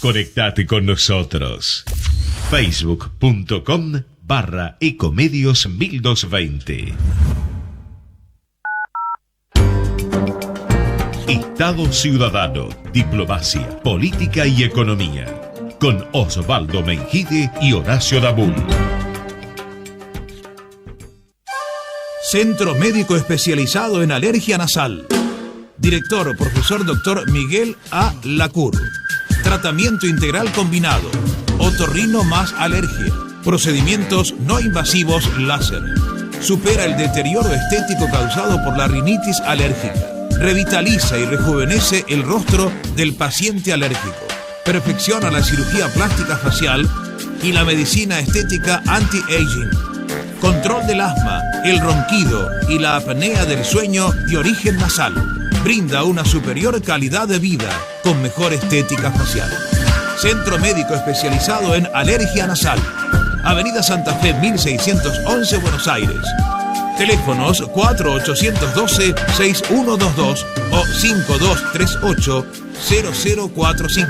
Conectate con nosotros. Facebook.com/Ecomedios 1220. Estado Ciudadano, Diplomacia, Política y Economía. Con Osvaldo Mengide y Horacio Dabul. Centro Médico Especializado en Alergia Nasal. Director, profesor Dr. Miguel A. Lacour. Tratamiento integral combinado. Otorrino más alergia. Procedimientos no invasivos láser. Supera el deterioro estético causado por la rinitis alérgica. Revitaliza y rejuvenece el rostro del paciente alérgico. Perfecciona la cirugía plástica facial y la medicina estética anti-aging. Control del asma, el ronquido y la apnea del sueño de origen nasal. Brinda una superior calidad de vida con mejor estética facial. Centro Médico Especializado en Alergia Nasal. Avenida Santa Fe 1611, Buenos Aires. Teléfonos 4812-6122 o 5238-0045.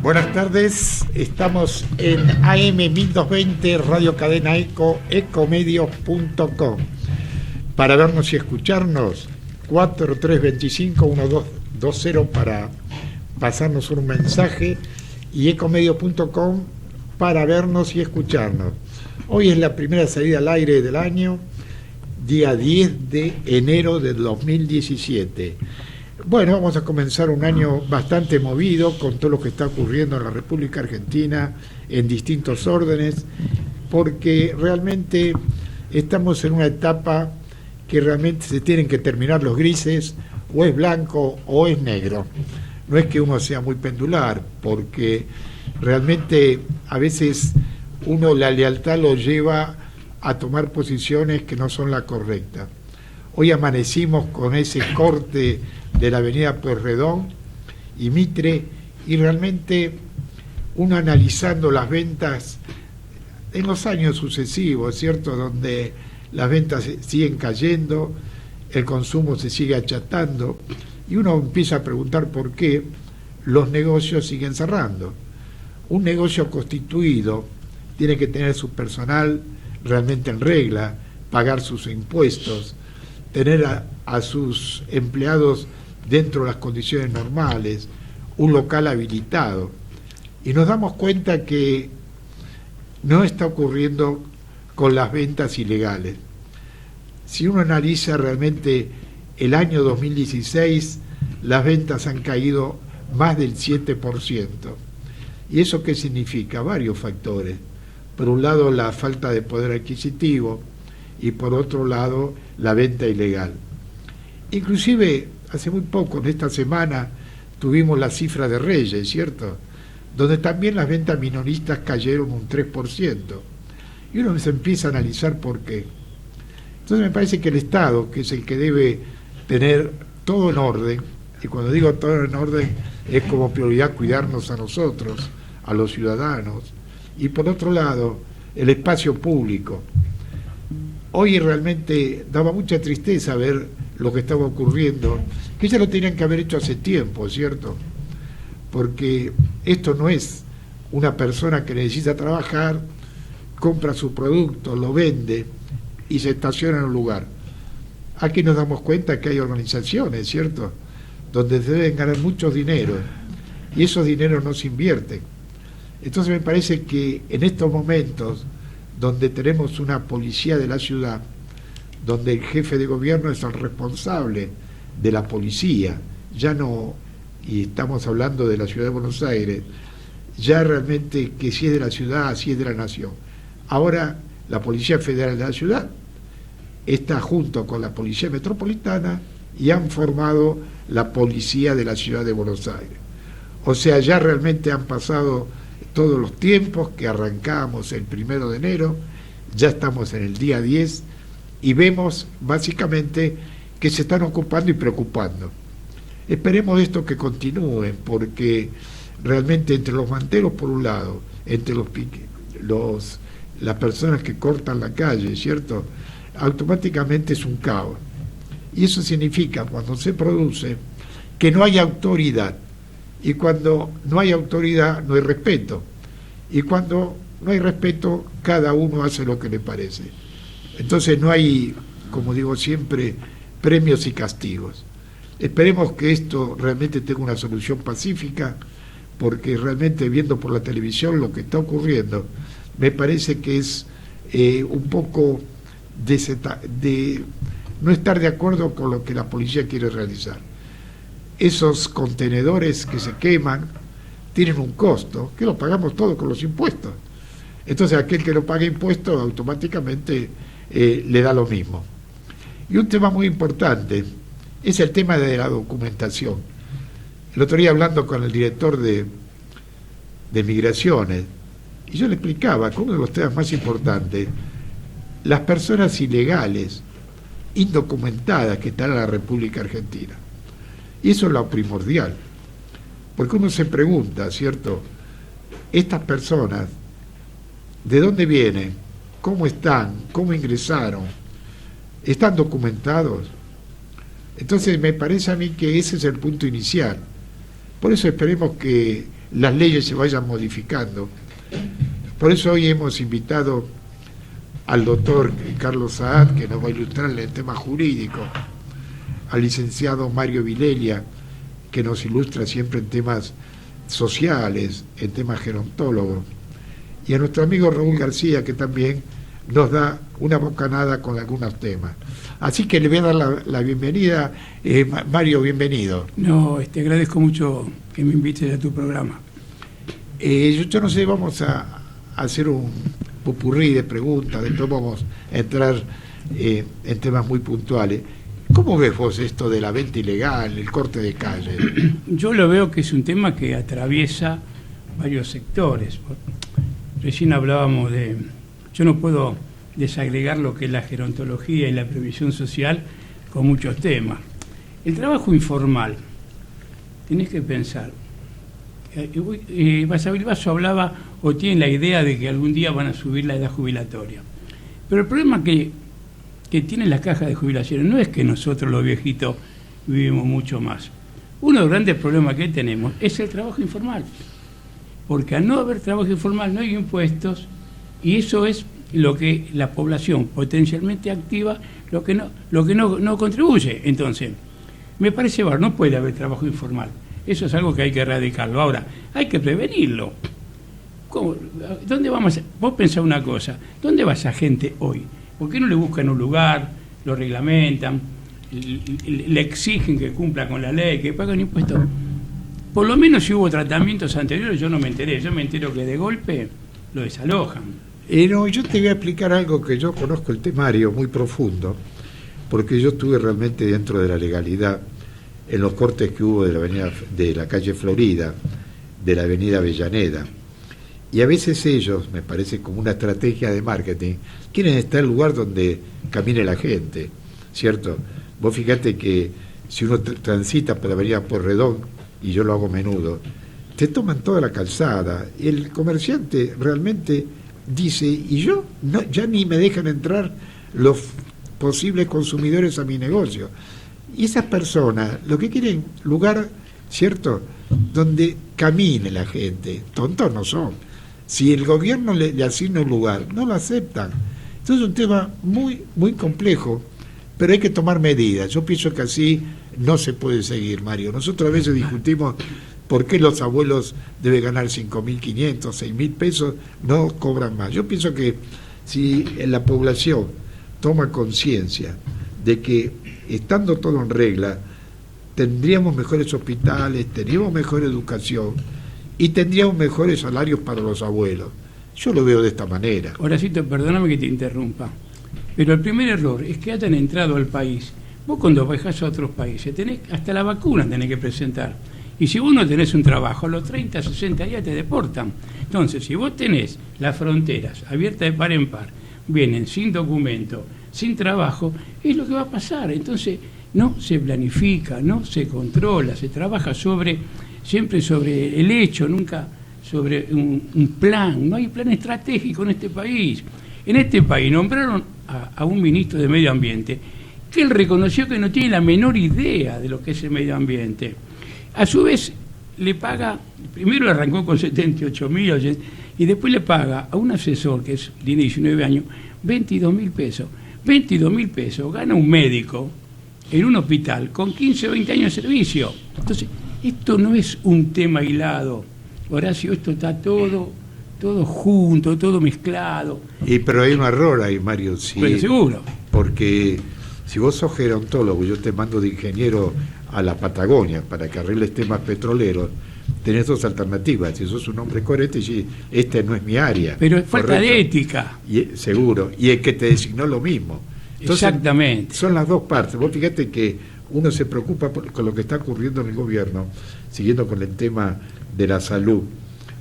Buenas tardes, estamos en AM 1220, Radio Cadena Eco, ecomedios.com. Para vernos y escucharnos, 4325-1220 para pasarnos un mensaje y ecomedios.com para vernos y escucharnos. Hoy es la primera salida al aire del año, día 10 de enero del 2017. Bueno, vamos a comenzar un año bastante movido con todo lo que está ocurriendo en la República Argentina en distintos órdenes, porque realmente estamos en una etapa que realmente se tienen que terminar los grises, o es blanco o es negro. No es que uno sea muy pendular, porque realmente a veces uno la lealtad lo lleva a tomar posiciones que no son la correcta. Hoy amanecimos con ese corte de la avenida Pueyrredón y Mitre, y realmente uno analizando las ventas en los años sucesivos, ¿cierto?, donde las ventas siguen cayendo, el consumo se sigue achatando, y uno empieza a preguntar por qué los negocios siguen cerrando. Un negocio constituido tiene que tener su personal realmente en regla, pagar sus impuestos, tener a sus empleados dentro de las condiciones normales, un local habilitado. Y nos damos cuenta que no está ocurriendo con las ventas ilegales. Si uno analiza realmente el año 2016, las ventas han caído más del 7%. ¿Y eso qué significa? Varios factores. Por un lado, la falta de poder adquisitivo, y por otro lado, la venta ilegal. Inclusive, hace muy poco, en esta semana, tuvimos la cifra de Reyes, ¿cierto?, donde también las ventas minoristas cayeron un 3%. Y uno se empieza a analizar por qué. Entonces me parece que el Estado, que es el que debe tener todo en orden, y cuando digo todo en orden, es como prioridad cuidarnos a nosotros, a los ciudadanos, y por otro lado, el espacio público. Hoy realmente daba mucha tristeza ver lo que estaba ocurriendo, que ya lo tenían que haber hecho hace tiempo, ¿cierto? Porque esto no es una persona que necesita trabajar, compra su producto, lo vende y se estaciona en un lugar. Aquí nos damos cuenta que hay organizaciones, ¿cierto?, donde se deben ganar muchos dineros y esos dineros no se invierten. Entonces me parece que en estos momentos donde tenemos una policía de la ciudad, donde el jefe de gobierno es el responsable de la policía, ya no, y estamos hablando de la ciudad de Buenos Aires, ya realmente que si es de la ciudad, si es de la nación. Ahora la Policía Federal de la ciudad está junto con la Policía Metropolitana y han formado la Policía de la Ciudad de Buenos Aires. O sea, ya realmente han pasado todos los tiempos que arrancamos el 1 de enero, ya estamos en el día 10 y vemos básicamente que se están ocupando y preocupando. Esperemos esto que continúe, porque realmente entre los manteros por un lado, entre las personas que cortan la calle, ¿cierto? Automáticamente es un caos. Y eso significa, cuando se produce, que no hay autoridad. Y cuando no hay autoridad, no hay respeto. Y cuando no hay respeto, cada uno hace lo que le parece. Entonces no hay, como digo siempre, premios y castigos. Esperemos que esto realmente tenga una solución pacífica, porque realmente viendo por la televisión lo que está ocurriendo, me parece que es un poco de no estar de acuerdo con lo que la policía quiere realizar. Esos contenedores que se queman tienen un costo, que lo pagamos todos con los impuestos. Entonces aquel que no paga impuestos automáticamente le da lo mismo. Y un tema muy importante es el tema de la documentación. El otro día, hablando con el director de Migraciones, y yo le explicaba que uno de los temas más importantes, las personas ilegales, indocumentadas que están en la República Argentina. Y eso es lo primordial, porque uno se pregunta, ¿cierto? Estas personas, ¿de dónde vienen? ¿Cómo están? ¿Cómo ingresaron? ¿Están documentados? Entonces me parece a mí que ese es el punto inicial. Por eso esperemos que las leyes se vayan modificando. Por eso hoy hemos invitado al doctor Carlos Saad, que nos va a ilustrar en el tema jurídico, al licenciado Mario Vilelia, que nos ilustra siempre en temas sociales, en temas gerontólogos, y a nuestro amigo Raúl García, que también nos da una bocanada con algunos temas. Así que le voy a dar la bienvenida. Mario, bienvenido. No, agradezco mucho que me invites a tu programa. Yo no sé, vamos a hacer un popurrí de preguntas, después vamos a entrar en temas muy puntuales. ¿Cómo ves vos esto de la venta ilegal, el corte de calle? Yo lo veo que es un tema que atraviesa varios sectores. Recién hablábamos de... Yo no puedo desagregar lo que es la gerontología y la previsión social con muchos temas. El trabajo informal, tenés que pensar. Basavilbaso hablaba o tiene la idea de que algún día van a subir la edad jubilatoria. Pero el problema que tienen las cajas de jubilaciones no es que nosotros los viejitos vivimos mucho más. Uno de los grandes problemas que tenemos es el trabajo informal. Porque al no haber trabajo informal no hay impuestos, y eso es lo que la población potencialmente activa, lo que no contribuye. Entonces, me parece, no puede haber trabajo informal. Eso es algo que hay que erradicarlo. Ahora, hay que prevenirlo. ¿Cómo? ¿Dónde vamos? Vos pensás una cosa, ¿dónde va esa gente hoy? ¿Por qué no le buscan un lugar, lo reglamentan, le exigen que cumpla con la ley, que paguen impuestos? Por lo menos si hubo tratamientos anteriores, yo no me enteré. Yo me entero que de golpe lo desalojan. No, yo te voy a explicar algo que yo conozco el temario muy profundo, porque yo estuve realmente dentro de la legalidad en los cortes que hubo de la calle Florida, de la avenida Avellaneda. Y a veces ellos, me parece como una estrategia de marketing, quieren estar en el lugar donde camine la gente, ¿cierto? Vos fíjate que si uno transita por la avenida Porredón, y yo lo hago a menudo, te toman toda la calzada, y el comerciante realmente dice, y yo ya ni me dejan entrar los posibles consumidores a mi negocio. Y esas personas lo que quieren, lugar, ¿cierto?, donde camine la gente. Tontos no son. Si el gobierno le asigna un lugar, no lo aceptan. Entonces es un tema muy, muy complejo, pero hay que tomar medidas. Yo pienso que así no se puede seguir, Mario. Nosotros a veces discutimos por qué los abuelos deben ganar 5.500, 6.000 pesos, no cobran más. Yo pienso que si la población toma conciencia de que estando todo en regla, tendríamos mejores hospitales, tendríamos mejor educación y tendríamos mejores salarios para los abuelos. Yo lo veo de esta manera. Horacito, perdóname que te interrumpa, pero el primer error es que hayan entrado al país. Vos cuando viajás a otros países, hasta la vacuna tenés que presentar. Y si vos no tenés un trabajo, a los 30, 60 días te deportan. Entonces, si vos tenés las fronteras abiertas de par en par, vienen sin documento, sin trabajo, es lo que va a pasar. Entonces, no se planifica, no se controla, se trabaja sobre siempre sobre el hecho, nunca sobre un plan. No hay plan estratégico en este país. En este país nombraron a un ministro de Medio Ambiente que él reconoció que no tiene la menor idea de lo que es el medio ambiente. A su vez, le paga, primero le arrancó con 78.000 y después le paga a un asesor que tiene 19 años 22.000 pesos. 22.000 pesos gana un médico en un hospital con 15 o 20 años de servicio. Entonces, esto no es un tema aislado, Horacio, esto está todo junto, todo mezclado. Pero hay un error ahí, Mario, sí. Pero seguro. Porque si vos sos gerontólogo, yo te mando de ingeniero a la Patagonia para que arregles temas petroleros, tenés dos alternativas. Si sos un hombre coherente, sí, esta no es mi área. Pero es falta de ética. Seguro. Y es que te designó lo mismo. Entonces, exactamente. Son las dos partes. Vos fíjate que uno se preocupa con lo que está ocurriendo en el gobierno, siguiendo con el tema de la salud.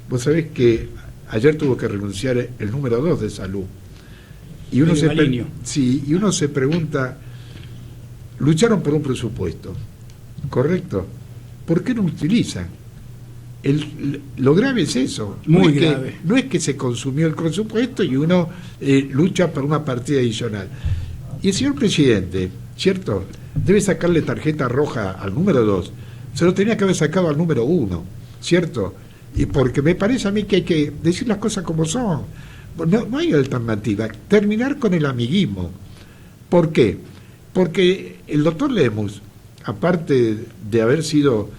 Vos sabés que ayer tuvo que renunciar el número 2 de salud. Y uno y uno se pregunta, lucharon por un presupuesto, ¿correcto? ¿Por qué no utilizan? Lo grave es eso. Muy grave. No es que se consumió el presupuesto y uno lucha por una partida adicional. Y el señor presidente, ¿cierto?, debe sacarle tarjeta roja al número 2. Se lo tenía que haber sacado al número 1, ¿cierto? Y porque me parece a mí que hay que decir las cosas como son. No hay alternativa. Terminar con el amiguismo. ¿Por qué? Porque el doctor Lemus, aparte de haber sido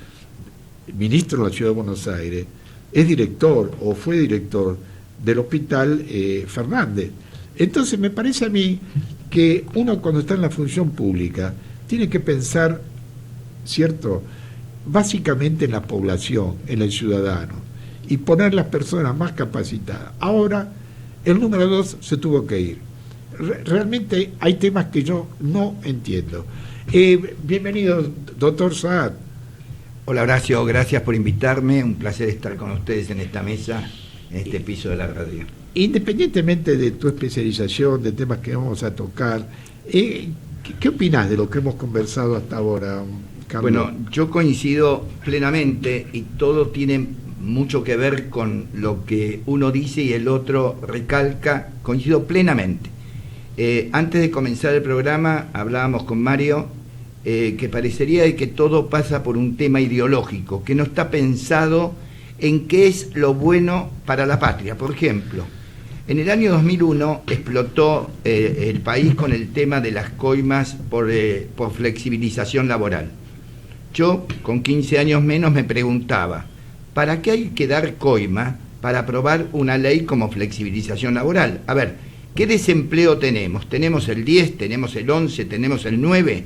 ministro de la Ciudad de Buenos Aires, es director o fue director del Hospital Fernández. Entonces me parece a mí que uno cuando está en la función pública tiene que pensar, ¿cierto?, básicamente en la población, en el ciudadano, y poner las personas más capacitadas. Ahora, el número 2 se tuvo que ir. Realmente hay temas que yo no entiendo. Bienvenido, doctor Saad. Hola Horacio, gracias por invitarme, un placer estar con ustedes en esta mesa, en este piso de la radio. Independientemente de tu especialización, de temas que vamos a tocar, ¿qué opinás de lo que hemos conversado hasta ahora, Carlos? Bueno, yo coincido plenamente y todo tiene mucho que ver con lo que uno dice y el otro recalca, coincido plenamente. Antes de comenzar el programa hablábamos con Mario que parecería que todo pasa por un tema ideológico, que no está pensado en qué es lo bueno para la patria. Por ejemplo, en el año 2001 explotó el país con el tema de las coimas por flexibilización laboral. Yo, con 15 años menos, me preguntaba, ¿para qué hay que dar coima para aprobar una ley como flexibilización laboral? A ver, ¿qué desempleo tenemos? ¿Tenemos el 10, tenemos el 11, tenemos el 9?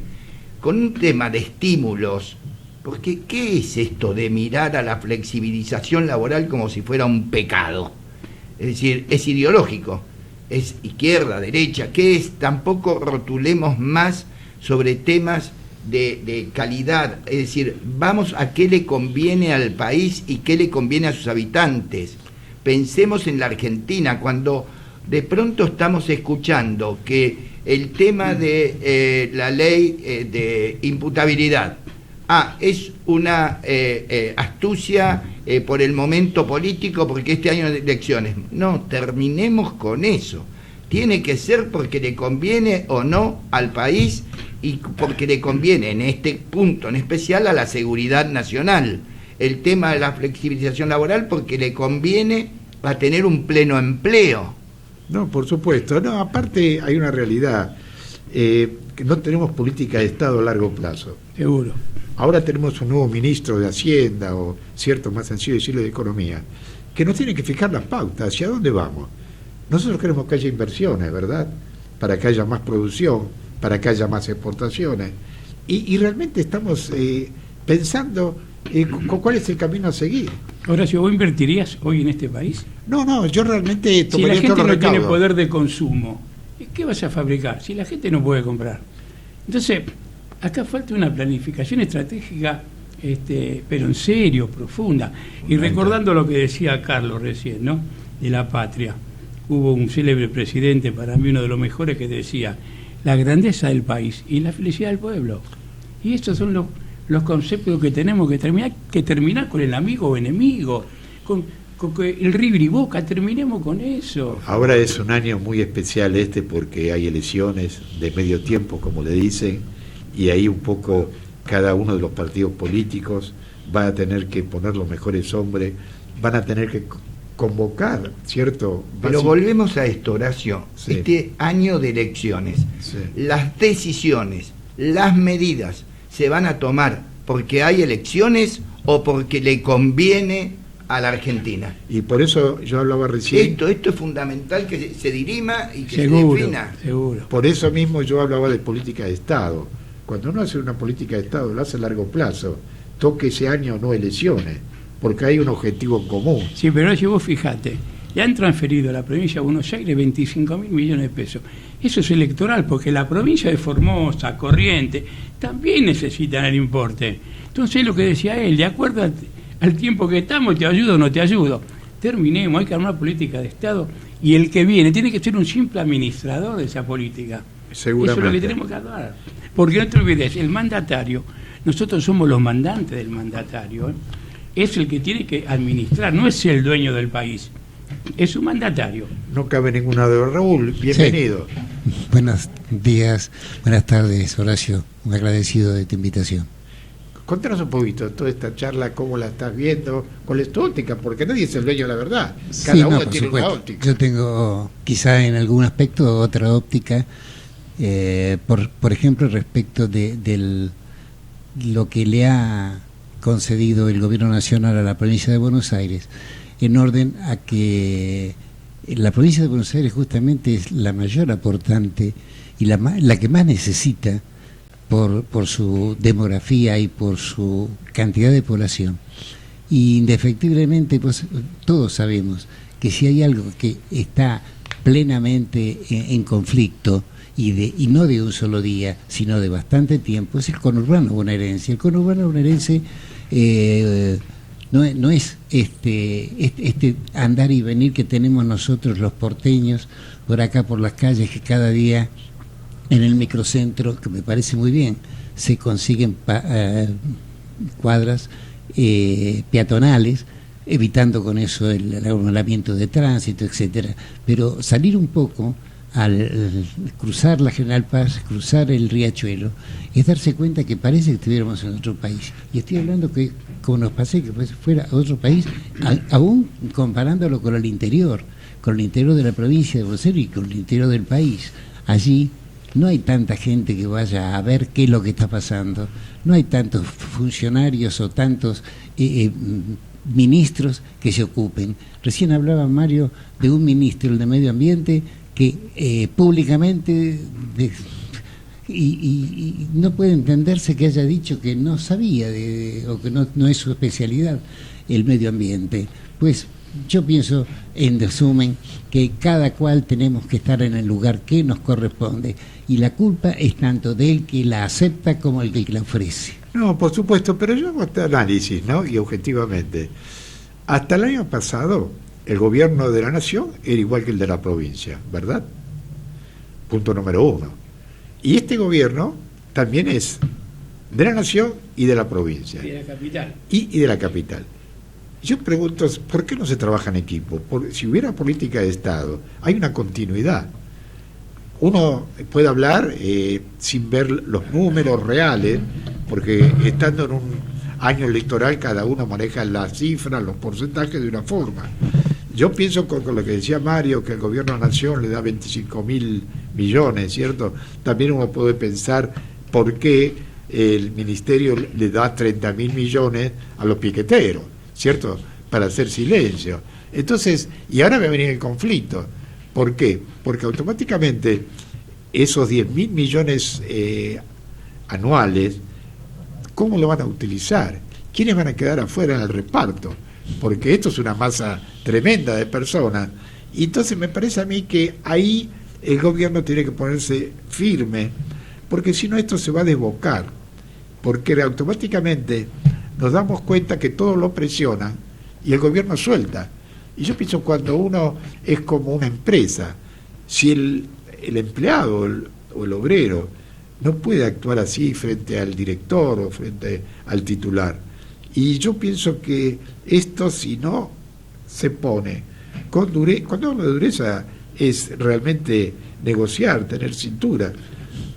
Con un tema de estímulos, porque ¿qué es esto de mirar a la flexibilización laboral como si fuera un pecado? Es decir, es ideológico, es izquierda, derecha, ¿qué es? Tampoco rotulemos más sobre temas de calidad, es decir, vamos a qué le conviene al país y qué le conviene a sus habitantes. Pensemos en la Argentina, cuando de pronto estamos escuchando que el tema de la ley de imputabilidad es una astucia por el momento político, porque este año de elecciones. No, terminemos con eso. Tiene que ser porque le conviene o no al país y porque le conviene en este punto en especial a la seguridad nacional. El tema de la flexibilización laboral porque le conviene a tener un pleno empleo. No, por supuesto. No, aparte hay una realidad, que no tenemos política de Estado a largo plazo. Seguro. Ahora tenemos un nuevo ministro de Hacienda, o cierto, más sencillo decirlo, de Economía, que nos tiene que fijar las pautas, hacia dónde vamos. Nosotros queremos que haya inversiones, ¿verdad?, para que haya más producción, para que haya más exportaciones. Y realmente estamos pensando cuál es el camino a seguir. Horacio, ¿vos invertirías hoy en este país? No, yo realmente tomaría. Si la gente no tiene poder de consumo, ¿qué vas a fabricar? Si la gente no puede comprar. Entonces, acá falta una planificación estratégica, pero en serio, profunda. Y recordando lo que decía Carlos recién, ¿no?, de la patria. Hubo un célebre presidente, para mí uno de los mejores, que decía: la grandeza del país y la felicidad del pueblo. Y estos son los los conceptos que tenemos que terminar con el amigo o enemigo, con el River y Boca, terminemos con eso. Ahora es un año muy especial porque hay elecciones de medio tiempo, como le dicen, y ahí un poco cada uno de los partidos políticos va a tener que poner los mejores hombres, van a tener que convocar, ¿cierto? Pero volvemos a esto, Horacio, sí. Este año de elecciones, Sí. las decisiones, las medidas, ¿se van a tomar porque hay elecciones o porque le conviene a la Argentina? Y por eso yo hablaba recién... Esto es fundamental que se dirima y que Seguro, se defina. seguro. Por eso mismo yo hablaba de política de Estado. Cuando uno hace una política de Estado, lo hace a largo plazo, toque ese año no elecciones, porque hay un objetivo común. Sí, pero si vos fijate, le han transferido a la provincia de Buenos Aires 25.000 millones de pesos. Eso es electoral, porque la provincia de Formosa, Corrientes, también necesitan el importe. Entonces, lo que decía él, de acuerdo al tiempo que estamos, te ayudo o no te ayudo. Terminemos, hay que armar política de Estado, y el que viene tiene que ser un simple administrador de esa política. Seguramente. Eso es lo que tenemos que hablar. Porque no te olvides, el mandatario, nosotros somos los mandantes del mandatario, es el que tiene que administrar, no es el dueño del país, es un mandatario. No cabe ninguna duda. Raúl, bienvenido. Sí. Buenos días, buenas tardes, Horacio, un agradecido de tu invitación. Contanos un poquito toda esta charla, cómo la estás viendo, cuál es tu óptica, porque nadie es el dueño de la verdad. Cada uno por tiene supuesto. una óptica. Yo tengo quizá en algún aspecto otra óptica, por ejemplo, respecto de lo que le ha concedido el Gobierno Nacional a la provincia de Buenos Aires, en orden a que la provincia de Buenos Aires justamente es la mayor aportante y la que más necesita por su demografía y por su cantidad de población. Y indefectiblemente, pues, todos sabemos que si hay algo que está plenamente en conflicto, y no de un solo día, sino de bastante tiempo, es el conurbano bonaerense. El conurbano bonaerense no es este andar y venir que tenemos nosotros los porteños por acá por las calles, que cada día en el microcentro, que me parece muy bien, se consiguen cuadras peatonales, evitando con eso el aglomeramiento de tránsito, etcétera. Pero salir un poco al cruzar la General Paz, cruzar el Riachuelo, es darse cuenta que parece que estuviéramos en otro país. Y estoy hablando que, como nos pasé, que fuera otro país, aún comparándolo con el interior de la provincia de Buenos Aires y con el interior del país. Allí no hay tanta gente que vaya a ver qué es lo que está pasando, no hay tantos funcionarios o tantos ministros que se ocupen. Recién hablaba Mario de un ministro, el de Medio Ambiente, que públicamente y no puede entenderse que haya dicho que no sabía o que no es su especialidad el medio ambiente. Pues yo pienso, en resumen, que cada cual tenemos que estar en el lugar que nos corresponde, y la culpa es tanto del que la acepta como el que la ofrece. No, por supuesto, pero yo hago este análisis, ¿no? Y objetivamente, hasta el año pasado, el gobierno de la nación era igual que el de la provincia, ¿verdad? Punto número 1. Y este gobierno también es de la nación y de la provincia. Y de la capital. Y de la capital. Yo pregunto, ¿por qué no se trabaja en equipo? Porque si hubiera política de Estado, hay una continuidad. Uno puede hablar sin ver los números reales, porque estando en un año electoral cada uno maneja las cifras, los porcentajes de una forma. Yo pienso con lo que decía Mario, que el gobierno de la nación le da 25.000 millones, ¿cierto? También uno puede pensar por qué el ministerio le da 30.000 millones a los piqueteros, ¿cierto? Para hacer silencio. Entonces, y ahora va a venir el conflicto. ¿Por qué? Porque automáticamente esos 10.000 millones anuales, ¿cómo lo van a utilizar? ¿Quiénes van a quedar afuera en el reparto? Porque esto es una masa tremenda de personas. Y entonces me parece a mí que ahí el gobierno tiene que ponerse firme, porque si no esto se va a desbocar, porque automáticamente nos damos cuenta que todos lo presionan y el gobierno suelta. Y yo pienso, cuando uno es como una empresa, si el empleado o el obrero no puede actuar así frente al director o frente al titular. Y yo pienso que esto, si no se pone con dureza, cuando hablo de dureza es realmente negociar, tener cintura.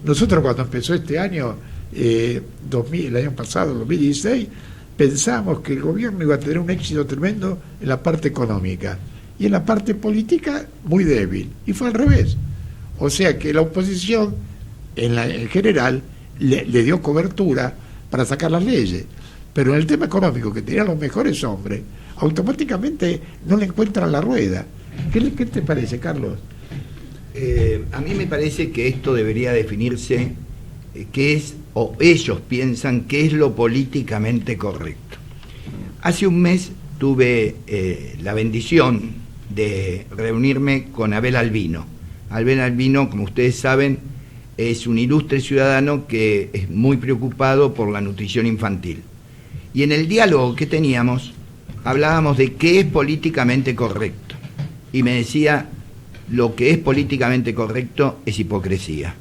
Nosotros cuando empezó este año, el año pasado, 2016, pensamos que el gobierno iba a tener un éxito tremendo en la parte económica y en la parte política muy débil, y fue al revés. O sea que la oposición en general le dio cobertura para sacar las leyes, pero en el tema económico, que tenían los mejores hombres, automáticamente no le encuentran la rueda. ¿Qué te parece, Carlos? A mí me parece que esto debería definirse qué es, o ellos piensan qué es lo políticamente correcto. Hace un mes tuve la bendición de reunirme con Abel Albino. Abel Albino, como ustedes saben, es un ilustre ciudadano que es muy preocupado por la nutrición infantil. Y en el diálogo que teníamos, hablábamos de qué es políticamente correcto. Y me decía, lo que es políticamente correcto es hipocresía.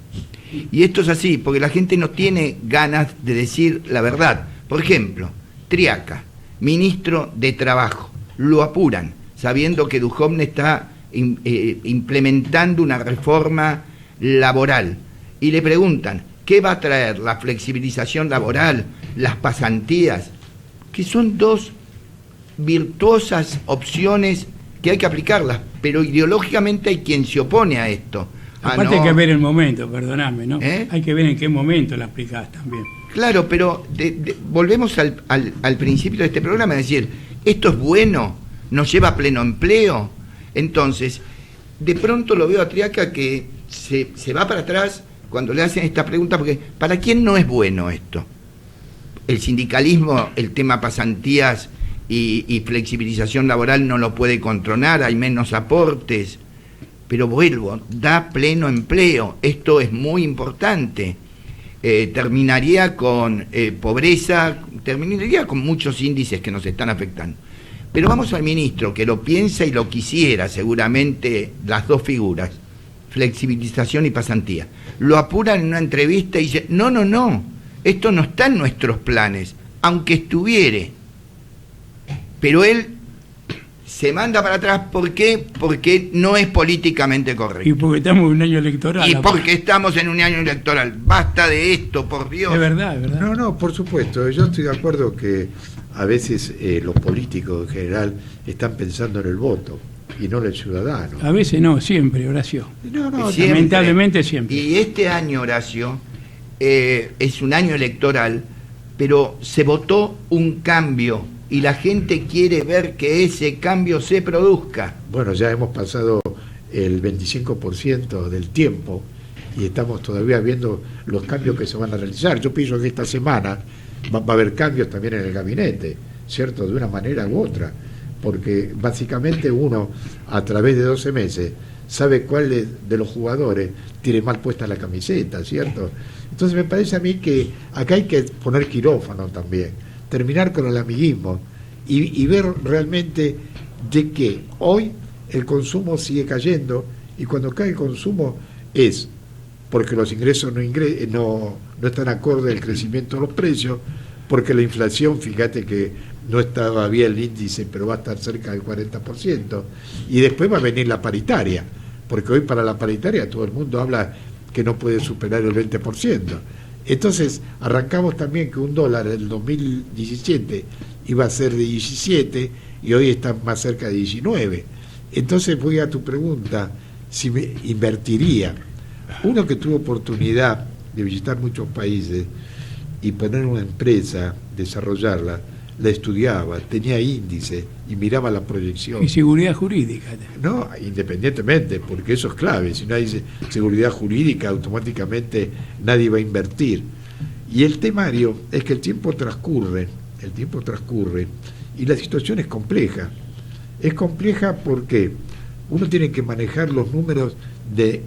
Y esto es así, porque la gente no tiene ganas de decir la verdad. Por ejemplo, Triaca, ministro de Trabajo, lo apuran, sabiendo que Duhovne está implementando una reforma laboral. Y le preguntan, ¿qué va a traer? ¿La flexibilización laboral? ¿Las pasantías? Que son dos virtuosas opciones que hay que aplicarlas, pero ideológicamente hay quien se opone a esto. Aparte hay que ver el momento, perdóname, ¿no? Hay que ver en qué momento la aplicás también. Claro, pero volvemos al principio de este programa, es decir, esto es bueno, nos lleva a pleno empleo. Entonces, de pronto lo veo a Triaca que se va para atrás cuando le hacen esta pregunta, porque ¿para quién no es bueno esto? El sindicalismo, el tema pasantías y flexibilización laboral no lo puede controlar, hay menos aportes, pero vuelvo, da pleno empleo, esto es muy importante. Terminaría con pobreza, terminaría con muchos índices que nos están afectando. Pero vamos al ministro, que lo piensa y lo quisiera seguramente, las dos figuras, flexibilización y pasantía. Lo apuran en una entrevista y dice, no, esto no está en nuestros planes, aunque estuviere. Pero él se manda para atrás, ¿por qué? Porque no es políticamente correcto. Y porque estamos en un año electoral. Y porque estamos en un año electoral. Basta de esto, por Dios. Es verdad, es verdad. No, por supuesto. Yo estoy de acuerdo que a veces los políticos en general están pensando en el voto y no en el ciudadano. A veces no, siempre, Horacio. No, siempre. Lamentablemente siempre. Y este año, Horacio, es un año electoral, pero se votó un cambio y la gente quiere ver que ese cambio se produzca. Bueno, ya hemos pasado el 25% del tiempo y estamos todavía viendo los cambios que se van a realizar. Yo pienso que esta semana va a haber cambios también en el gabinete, ¿cierto? De una manera u otra, porque básicamente uno, a través de 12 meses, sabe cuál de los jugadores tiene mal puesta la camiseta, ¿cierto? Entonces me parece a mí que acá hay que poner quirófano también, terminar con el amiguismo y ver realmente de que hoy el consumo sigue cayendo, y cuando cae el consumo es porque los ingresos no están acorde al crecimiento de los precios, porque la inflación, fíjate que no estaba bien el índice, pero va a estar cerca del 40%, y después va a venir la paritaria, porque hoy para la paritaria todo el mundo habla que no puede superar el 20%. Entonces arrancamos también que un dólar en el 2017 iba a ser de 17 y hoy está más cerca de 19. Entonces voy a tu pregunta, si me invertiría. Uno que tuvo oportunidad de visitar muchos países y poner una empresa, desarrollarla, la estudiaba, tenía índice y miraba la proyección. Y seguridad jurídica. No, independientemente, porque eso es clave. Si no hay seguridad jurídica, automáticamente nadie va a invertir. Y el temario es que el tiempo transcurre y la situación es compleja. Es compleja porque uno tiene que manejar los números de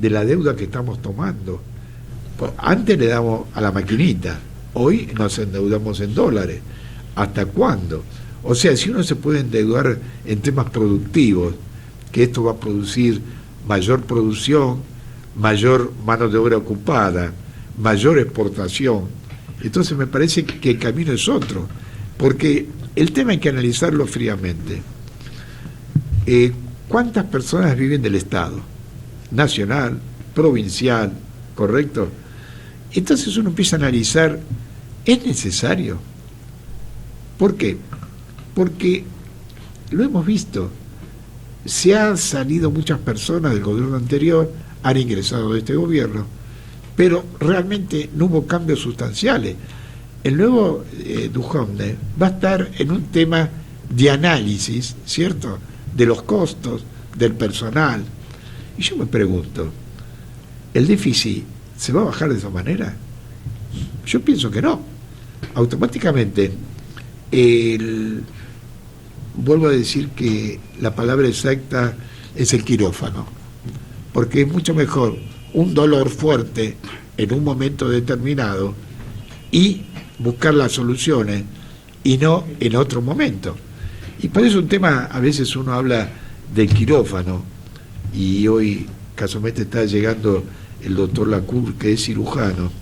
la deuda que estamos tomando. Antes le damos a la maquinita, hoy nos endeudamos en dólares. ¿Hasta cuándo? O sea, si uno se puede endeudar en temas productivos, que esto va a producir mayor producción, mayor mano de obra ocupada, mayor exportación. Entonces me parece que el camino es otro, porque el tema hay que analizarlo fríamente. ¿Cuántas personas viven del Estado? Nacional, provincial, ¿correcto? Entonces uno empieza a analizar, ¿es necesario? ¿Por qué? Porque lo hemos visto, se han salido muchas personas del gobierno anterior, han ingresado a este gobierno, pero realmente no hubo cambios sustanciales. El nuevo Duhovne va a estar en un tema de análisis, ¿cierto?, de los costos, del personal. Y yo me pregunto, ¿el déficit se va a bajar de esa manera? Yo pienso que no. Automáticamente, vuelvo a decir que la palabra exacta es el quirófano, porque es mucho mejor un dolor fuerte en un momento determinado y buscar las soluciones y no en otro momento. Y por eso un tema, a veces uno habla del quirófano, y hoy casualmente está llegando el doctor Lacour, que es cirujano,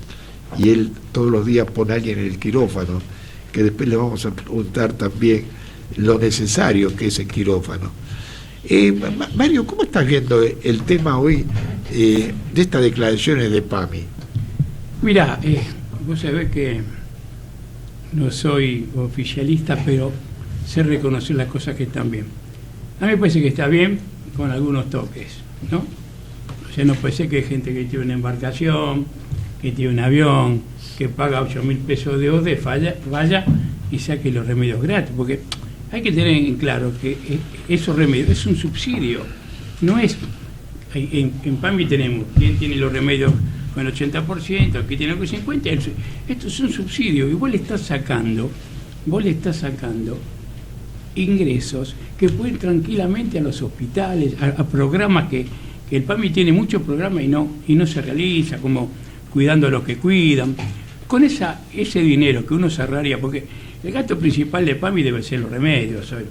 y él todos los días pone a alguien en el quirófano, que después le vamos a preguntar también lo necesario que es el quirófano. Mario, ¿cómo estás viendo el tema hoy de estas declaraciones de PAMI? Mirá, vos sabés que no soy oficialista, pero sé reconocer las cosas que están bien. A mí me parece que está bien con algunos toques, ¿no? O sea, no puede ser que hay gente que tiene una embarcación, que tiene un avión, que paga 8.000 pesos de ODE, vaya y saque los remedios gratis, porque hay que tener en claro que esos remedios es un subsidio, no es... En PAMI tenemos quien tiene los remedios con el 80%, que tiene el 50%, esto es un subsidio, y vos le estás sacando ingresos que pueden tranquilamente a los hospitales, a programas que el PAMI tiene muchos programas y no se realiza, como cuidando a los que cuidan. Con ese dinero que uno se ahorraría, porque el gasto principal de PAMI debe ser los remedios hoy.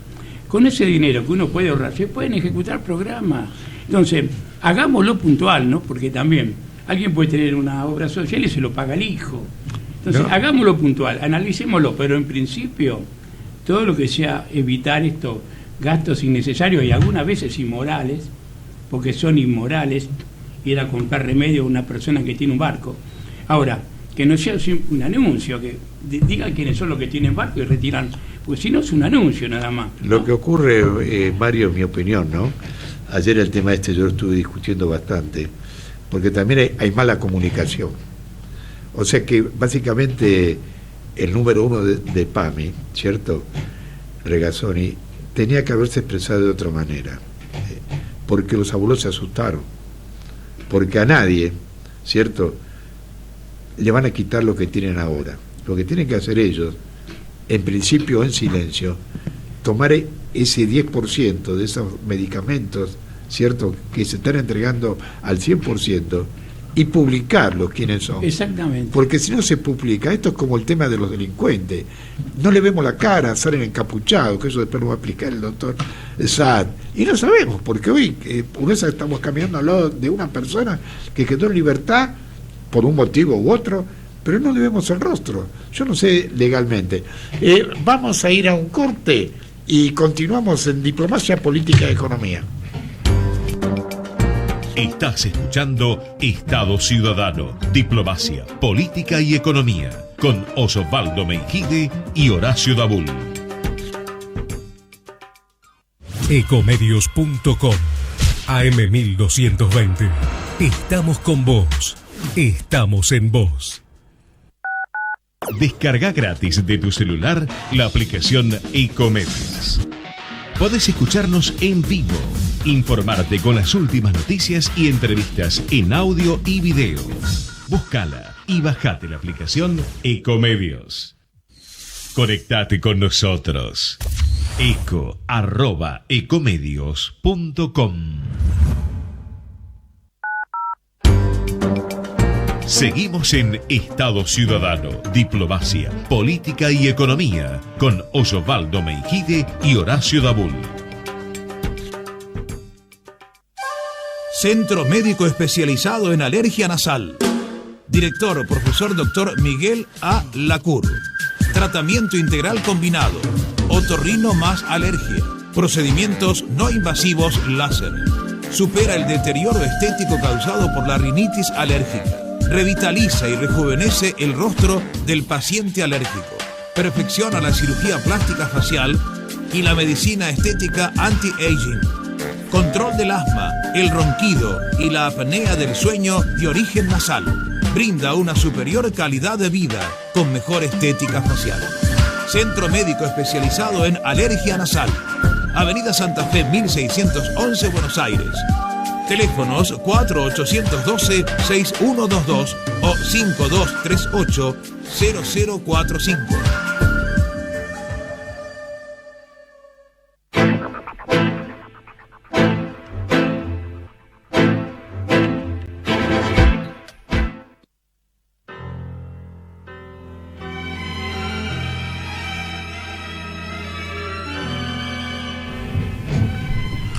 Con ese dinero que uno puede ahorrar, se pueden ejecutar programas. Entonces, hagámoslo puntual, ¿no? Porque también alguien puede tener una obra social y se lo paga el hijo. Entonces, hagámoslo puntual, analicémoslo, pero en principio, todo lo que sea evitar estos gastos innecesarios y algunas veces inmorales, porque son inmorales, ir a comprar remedio a una persona que tiene un barco. Ahora, que no sea un anuncio, que digan quiénes son los que tienen barco y retiran, pues si no es un anuncio nada más, ¿no? Lo que ocurre, Mario, en mi opinión, ¿no? Ayer el tema yo lo estuve discutiendo bastante, porque también hay mala comunicación. O sea que básicamente el número uno de PAMI, ¿cierto?, Regazzoni, tenía que haberse expresado de otra manera, porque los abuelos se asustaron, porque a nadie, ¿cierto?, le van a quitar lo que tienen ahora. Lo que tienen que hacer ellos, en principio en silencio, tomar ese 10% de esos medicamentos, ¿cierto?, que se están entregando al 100%, y publicarlo quiénes son. Exactamente. Porque si no se publica, esto es como el tema de los delincuentes. No le vemos la cara, salen encapuchados, que eso después lo va a explicar el doctor Saad. Y no sabemos, porque hoy, por eso estamos caminando al lado de una persona que quedó en libertad por un motivo u otro, pero no le vemos el rostro. Yo no sé legalmente. Vamos a ir a un corte y continuamos en Diplomacia, Política y Economía. Estás escuchando Estado Ciudadano, Diplomacia, Política y Economía, con Osvaldo Mengide y Horacio Dabul. Ecomedios.com AM1220. Estamos con vos. Estamos en vos. Descarga gratis de tu celular la aplicación Ecomedios. Podés escucharnos en vivo, informarte con las últimas noticias y entrevistas en audio y video. Búscala y bajate la aplicación Ecomedios. Conectate con nosotros. eco@ecomedios.com. Seguimos en Estado Ciudadano, Diplomacia, Política y Economía, con Osvaldo Mengide y Horacio Dabul. Centro Médico Especializado en Alergia Nasal. Director, profesor Dr. Miguel A. Lacour. Tratamiento integral combinado. Otorrino más alergia. Procedimientos no invasivos láser. Supera el deterioro estético causado por la rinitis alérgica. Revitaliza y rejuvenece el rostro del paciente alérgico. Perfecciona la cirugía plástica facial y la medicina estética anti-aging. Control del asma, el ronquido y la apnea del sueño de origen nasal. Brinda una superior calidad de vida con mejor estética facial. Centro médico especializado en alergia nasal. Avenida Santa Fe 1611, Buenos Aires. Teléfonos 4812-6122 o 5238-0045.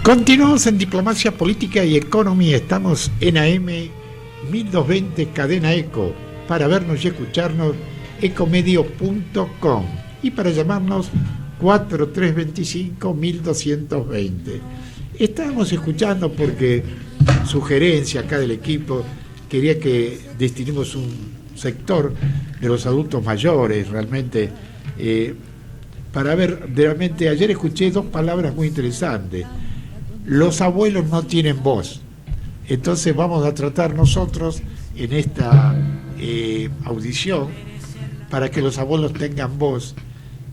Continuamos en Diplomacia Política y Economía. Estamos en AM 1220 Cadena Eco. Para vernos y escucharnos, ecomedio.com. Y para llamarnos, 4325-1220. Estábamos escuchando porque sugerencia acá del equipo quería que destinemos un sector de los adultos mayores realmente para ver, realmente ayer escuché dos palabras muy interesantes. Los abuelos no tienen voz. Entonces vamos a tratar nosotros en esta audición para que los abuelos tengan voz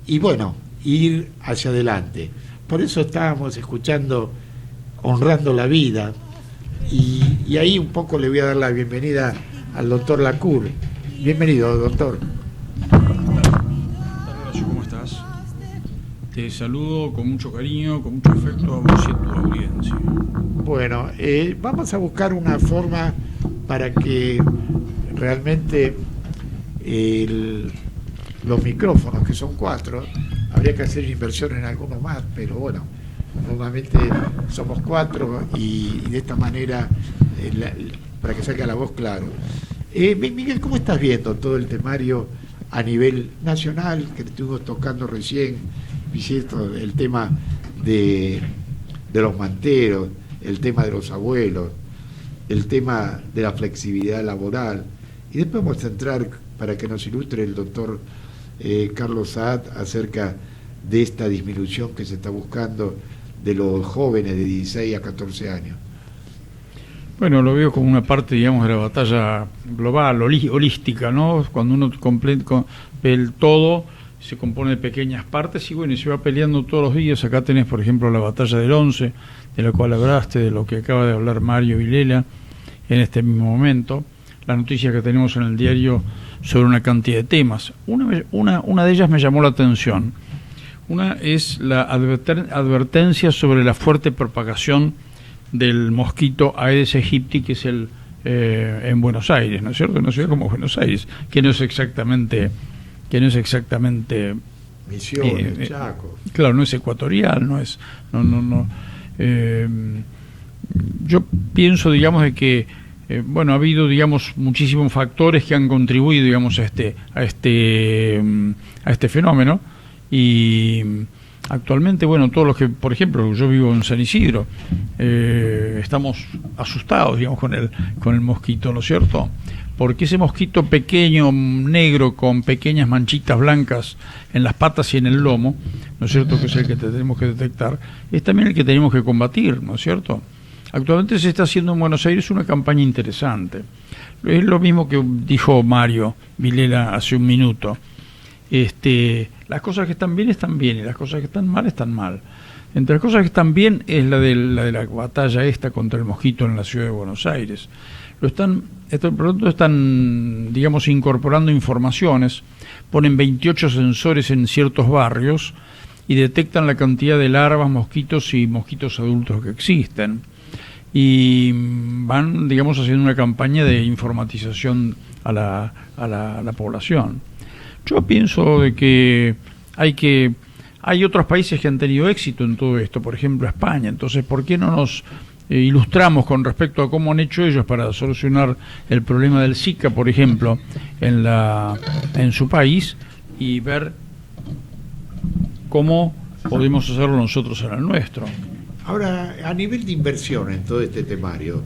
y bueno, ir hacia adelante. Por eso estábamos escuchando Honrando la Vida y ahí un poco le voy a dar la bienvenida al doctor Lacour. Bienvenido, doctor. ¿Cómo estás? Te saludo con mucho cariño, con mucho afecto a vos y a tu audiencia. Bueno, vamos a buscar una forma para que realmente los micrófonos, que son 4, habría que hacer inversión en algunos más, pero bueno, normalmente somos 4 y de esta manera, para que salga la voz claro. Miguel, ¿cómo estás viendo todo el temario a nivel nacional que estuvimos tocando recién? Visito el tema de los manteros, el tema de los abuelos, el tema de la flexibilidad laboral, y después vamos a entrar para que nos ilustre el doctor Carlos Saad acerca de esta disminución que se está buscando de los jóvenes de 16 a 14 años. Bueno, lo veo como una parte, digamos, de la batalla global, holística, ¿no? Cuando uno ve el todo, se compone de pequeñas partes y bueno, y se va peleando todos los días. Acá tenés, por ejemplo, la batalla del 11, de la cual hablaste, de lo que acaba de hablar Mario Vilela en este mismo momento, la noticia que tenemos en el diario sobre una cantidad de temas. Una de ellas me llamó la atención. Una es la advertencia sobre la fuerte propagación del mosquito Aedes aegypti, que es en Buenos Aires, ¿no es cierto? Una ciudad como Buenos Aires, que no es exactamente Misiones, Chaco. Claro, no es ecuatorial, no. Yo pienso, digamos, de que ha habido, digamos, muchísimos factores que han contribuido, digamos, a este fenómeno, y actualmente, bueno, todos los que, por ejemplo, yo vivo en San Isidro, estamos asustados, digamos, con el mosquito, ¿no es cierto? Porque ese mosquito pequeño, negro, con pequeñas manchitas blancas en las patas y en el lomo, ¿no es cierto?, que es el que tenemos que detectar, es también el que tenemos que combatir, ¿no es cierto? Actualmente se está haciendo en Buenos Aires una campaña interesante. Es lo mismo que dijo Mario Vilela hace un minuto. Las cosas que están bien y las cosas que están mal. Entre las cosas que están bien es la de la batalla esta contra el mosquito en la ciudad de Buenos Aires. Pronto están, digamos, incorporando informaciones, ponen 28 sensores en ciertos barrios y detectan la cantidad de larvas, mosquitos y mosquitos adultos que existen. Y van, digamos, haciendo una campaña de informatización a la población. Yo pienso de que hay otros países que han tenido éxito en todo esto, por ejemplo España. Entonces, ¿por qué no nos ilustramos con respecto a cómo han hecho ellos para solucionar el problema del Zika, por ejemplo, en su país, y ver cómo podemos hacerlo nosotros en el nuestro. Ahora, a nivel de inversión en todo este temario,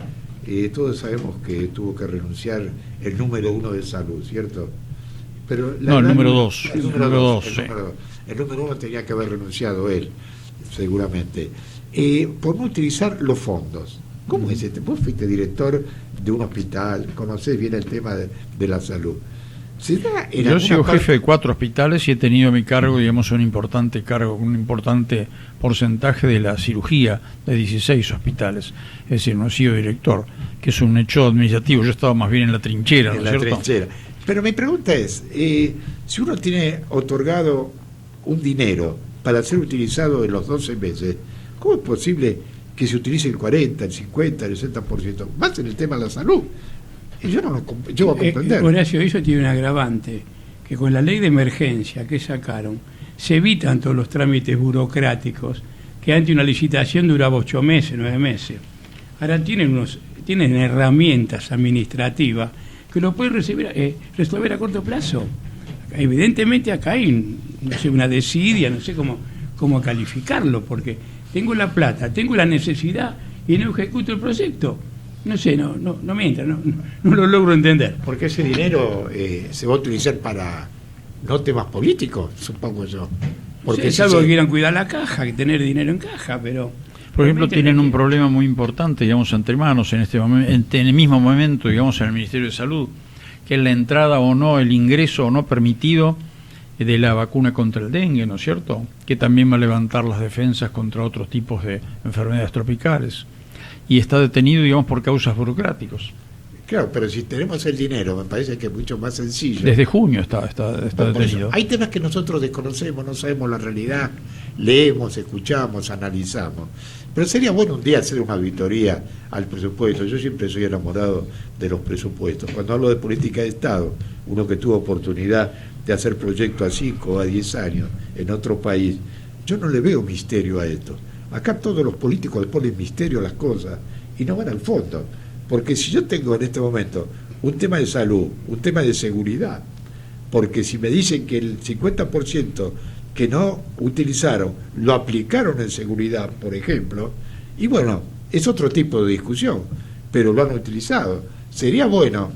todos sabemos que tuvo que renunciar el número 1 de salud, ¿cierto? Pero el número 2. El número 1 tenía que haber renunciado él, seguramente. Por no utilizar los fondos. ¿Cómo es este? Vos fuiste director de un hospital, conocés bien el tema de la salud. Yo sigo jefe de 4 hospitales y he tenido a mi cargo, digamos, un importante porcentaje de la cirugía de 16 hospitales. Es decir, no he sido director, que es un hecho administrativo. Yo estaba más bien en la trinchera, ¿no es cierto? Trinchera. Pero mi pregunta es, si uno tiene otorgado un dinero para ser utilizado en los 12 meses, ¿cómo es posible que se utilice el 40, el 50, el 60%? Más en el tema de la salud. Y yo no lo llego a comprender. Horacio, eso tiene un agravante, que con la ley de emergencia que sacaron, se evitan todos los trámites burocráticos, que antes una licitación duraba 8 meses, 9 meses. Ahora tienen herramientas administrativas que lo pueden resolver a corto plazo. Evidentemente acá hay, no sé, una desidia, no sé cómo calificarlo, porque tengo la plata, tengo la necesidad y no ejecuto el proyecto. No sé, no me entra, no lo logro entender. Porque ese dinero se va a utilizar para no temas políticos, supongo yo. Porque es algo que quieran cuidar la caja, que tener dinero en caja, pero... Por ejemplo, tienen un problema muy importante, digamos, entre manos en este momento, en el mismo momento, digamos, en el Ministerio de Salud, que es la entrada o no, el ingreso o no permitido de la vacuna contra el dengue, ¿no es cierto? Que también va a levantar las defensas contra otros tipos de enfermedades tropicales. Y está detenido, digamos, por causas burocráticas. Claro, pero si tenemos el dinero, me parece que es mucho más sencillo. Desde junio está detenido. Hay temas que nosotros desconocemos, no sabemos la realidad, leemos, escuchamos, analizamos. Pero sería bueno un día hacer una auditoría al presupuesto. Yo siempre soy enamorado de los presupuestos. Cuando hablo de política de Estado, uno que tuvo oportunidad de hacer proyectos a 5 o a 10 años en otro país, yo no le veo misterio a esto. Acá todos los políticos le ponen misterio a las cosas y no van al fondo. Porque si yo tengo en este momento un tema de salud, un tema de seguridad, porque si me dicen que el 50% que no utilizaron lo aplicaron en seguridad, por ejemplo, y bueno, es otro tipo de discusión, pero lo han utilizado. Sería bueno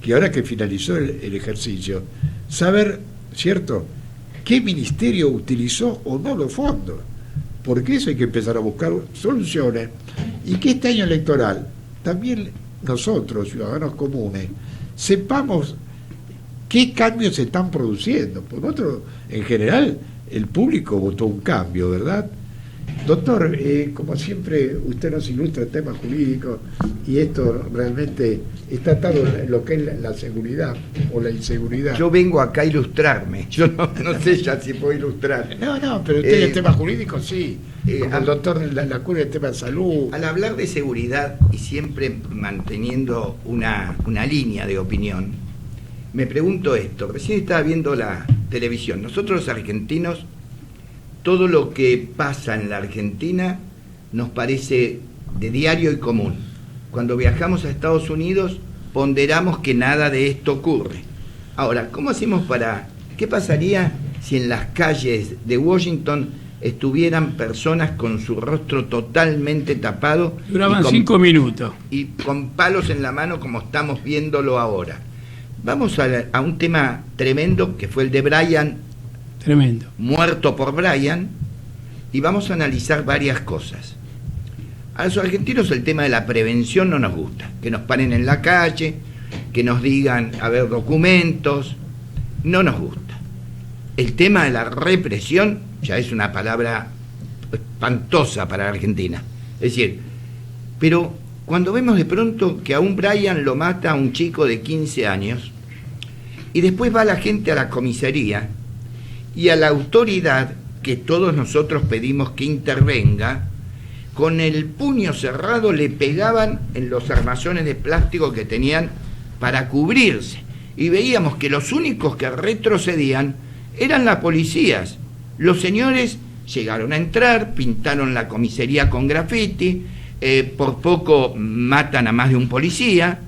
que ahora que finalizó el ejercicio, saber, ¿cierto?, qué ministerio utilizó o no los fondos. Porque eso hay que empezar a buscar soluciones, y que este año electoral también nosotros, ciudadanos comunes, sepamos qué cambios se están produciendo. Por otro, en general, el público votó un cambio, ¿verdad? Doctor, como siempre, usted nos ilustra el tema jurídico, y esto realmente está atado en lo que es la seguridad o la inseguridad. Yo vengo acá a ilustrarme, yo no sé ya si puedo ilustrar. No, pero usted el tema jurídico sí, como el doctor la cura del tema de salud. Al hablar de seguridad y siempre manteniendo una línea de opinión, me pregunto esto. Recién estaba viendo la televisión. Nosotros los argentinos, todo lo que pasa en la Argentina nos parece de diario y común. Cuando viajamos a Estados Unidos ponderamos que nada de esto ocurre. Ahora, ¿cómo hacemos qué pasaría si en las calles de Washington estuvieran personas con su rostro totalmente tapado? Duraban 5 minutos. Y con palos en la mano, como estamos viéndolo ahora. Vamos a un tema tremendo, que fue el de Brian. Tremendo. Muerto por Brian, y vamos a analizar varias cosas. A los argentinos el tema de la prevención no nos gusta, que nos paren en la calle, que nos digan a ver documentos, no nos gusta. El tema de la represión ya es una palabra espantosa para la Argentina. Es decir, pero cuando vemos de pronto que a un Brian lo mata a un chico de 15 años, y después va la gente a la comisaría, y a la autoridad que todos nosotros pedimos que intervenga, con el puño cerrado le pegaban en los armazones de plástico que tenían para cubrirse. Y veíamos que los únicos que retrocedían eran las policías. Los señores llegaron a entrar, pintaron la comisaría con grafiti, por poco matan a más de un policía.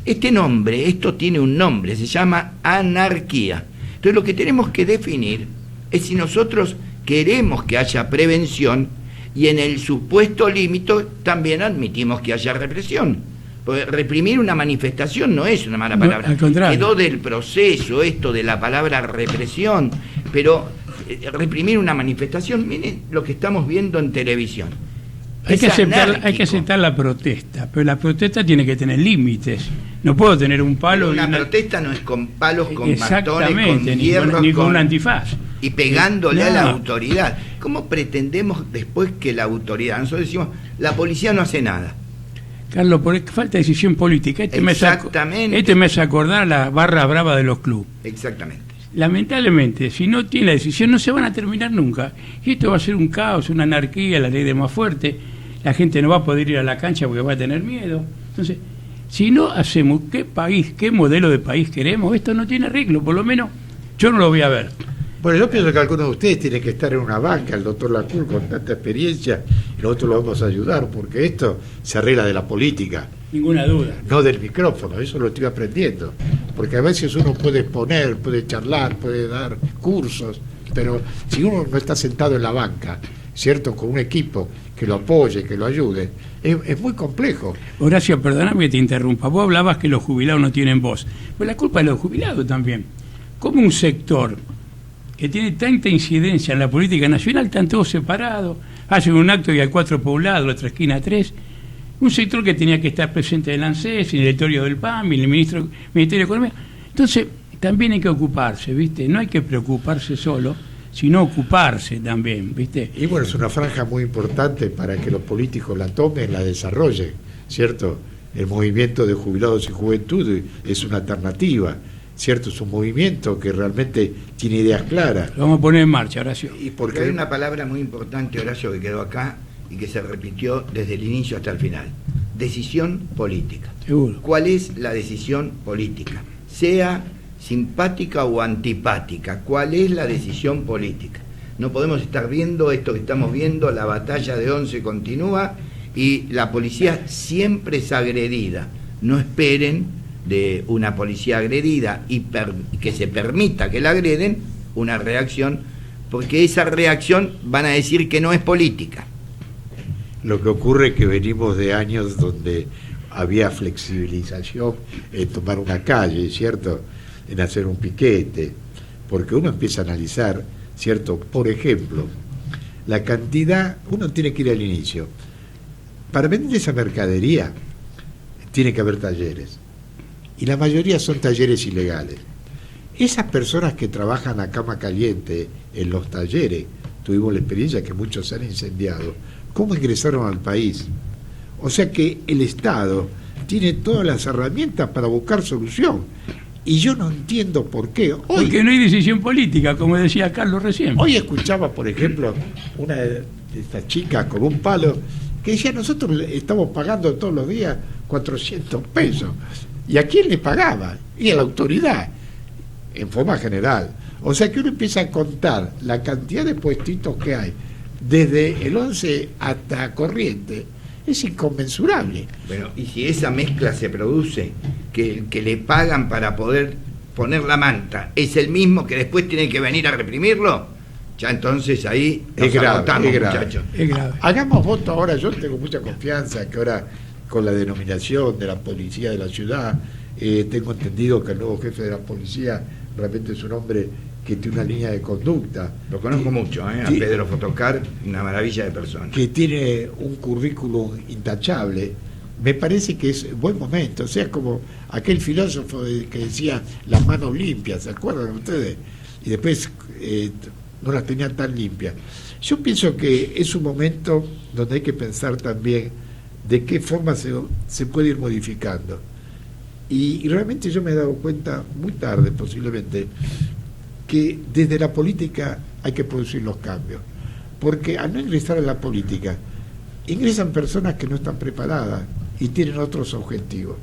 Esto tiene un nombre, se llama anarquía. Entonces lo que tenemos que definir es si nosotros queremos que haya prevención y en el supuesto límite también admitimos que haya represión. Porque reprimir una manifestación no es una mala palabra. No, al contrario. Quedó del proceso esto de la palabra represión, pero reprimir una manifestación, miren lo que estamos viendo en televisión. Hay que aceptar la protesta, pero la protesta tiene que tener límites. No puedo tener un palo. Una protesta no es con palos, con bastones, con ni hierros, con un antifaz. Y pegándole a la autoridad. ¿Cómo pretendemos después que la autoridad? Nosotros decimos, la policía no hace nada. Carlos, por falta de decisión política. Este me hace acordar la barra brava de los clubes. Exactamente. Lamentablemente, si no tiene la decisión, no se van a terminar nunca. Y esto va a ser un caos, una anarquía, la ley de más fuerte. La gente no va a poder ir a la cancha porque va a tener miedo. Entonces, si no hacemos qué país, qué modelo de país queremos, esto no tiene arreglo. Por lo menos yo no lo voy a ver. Bueno, yo pienso que algunos de ustedes tienen que estar en una banca, el doctor Lacour con tanta experiencia, y nosotros lo vamos a ayudar, porque esto se arregla de la política. Ninguna duda. No del micrófono, eso lo estoy aprendiendo. Porque a veces uno puede exponer, puede charlar, puede dar cursos, pero si uno no está sentado en la banca, ¿cierto? Con un equipo que lo apoye, que lo ayude, es muy complejo. Horacio, perdóname que te interrumpa. Vos hablabas que los jubilados no tienen voz. Pues la culpa es de los jubilados también. Como un sector que tiene tanta incidencia en la política nacional, están todos separados, hacen un acto y hay 4 poblados, la otra esquina 3, un sector que tenía que estar presente en el ANSES, en el directorio del PAMI, en el Ministerio de Economía. Entonces, también hay que ocuparse, ¿viste? No hay que preocuparse solo, sino ocuparse también, ¿viste? Y bueno, es una franja muy importante para que los políticos la tomen, la desarrollen, ¿cierto? El movimiento de jubilados y juventud es una alternativa, ¿cierto? Es un movimiento que realmente tiene ideas claras. Lo vamos a poner en marcha, Horacio. Y porque hay una palabra muy importante, Horacio, que quedó acá y que se repitió desde el inicio hasta el final. Decisión política. Seguro. ¿Cuál es la decisión política? Sea simpática o antipática, ¿cuál es la decisión política? No podemos estar viendo esto que estamos viendo, la batalla de 11 continúa y la policía siempre es agredida. No esperen de una policía agredida y que se permita que la agreden una reacción, porque esa reacción van a decir que no es política. Lo que ocurre es que venimos de años donde había flexibilización en tomar una calle, ¿cierto?, en hacer un piquete, porque uno empieza a analizar, ¿cierto?, por ejemplo, la cantidad, uno tiene que ir al inicio. Para vender esa mercadería tiene que haber talleres, y la mayoría son talleres ilegales. Esas personas que trabajan a cama caliente en los talleres, tuvimos la experiencia que muchos se han incendiado, ¿cómo ingresaron al país? O sea que el Estado tiene todas las herramientas para buscar solución. Y yo no entiendo por qué. Porque no hay decisión política, como decía Carlos recién. Hoy escuchaba, por ejemplo, una de estas chicas con un palo que decía, nosotros estamos pagando todos los días 400 pesos. ¿Y a quién le pagaba? Y a la autoridad, en forma general. O sea que uno empieza a contar la cantidad de puestitos que hay, desde el 11 hasta Corrientes, es inconmensurable. Bueno, y si esa mezcla se produce, que el que le pagan para poder poner la manta es el mismo que después tiene que venir a reprimirlo, ya entonces ahí es grave, muchachos. Es grave. Hagamos voto ahora. Yo tengo mucha confianza que ahora, con la denominación de la policía de la ciudad, tengo entendido que el nuevo jefe de la policía realmente es un hombre que tiene una línea de conducta. Lo conozco mucho, a Pedro Fotocar, una maravilla de persona. Que tiene un currículum intachable. Me parece que es buen momento. O sea, como aquel filósofo que decía las manos limpias, ¿se acuerdan ustedes? Y después no las tenían tan limpias. Yo pienso que es un momento donde hay que pensar también de qué forma se puede ir modificando. Y realmente yo me he dado cuenta, muy tarde posiblemente, que desde la política hay que producir los cambios, porque al no ingresar en la política ingresan personas que no están preparadas y tienen otros objetivos.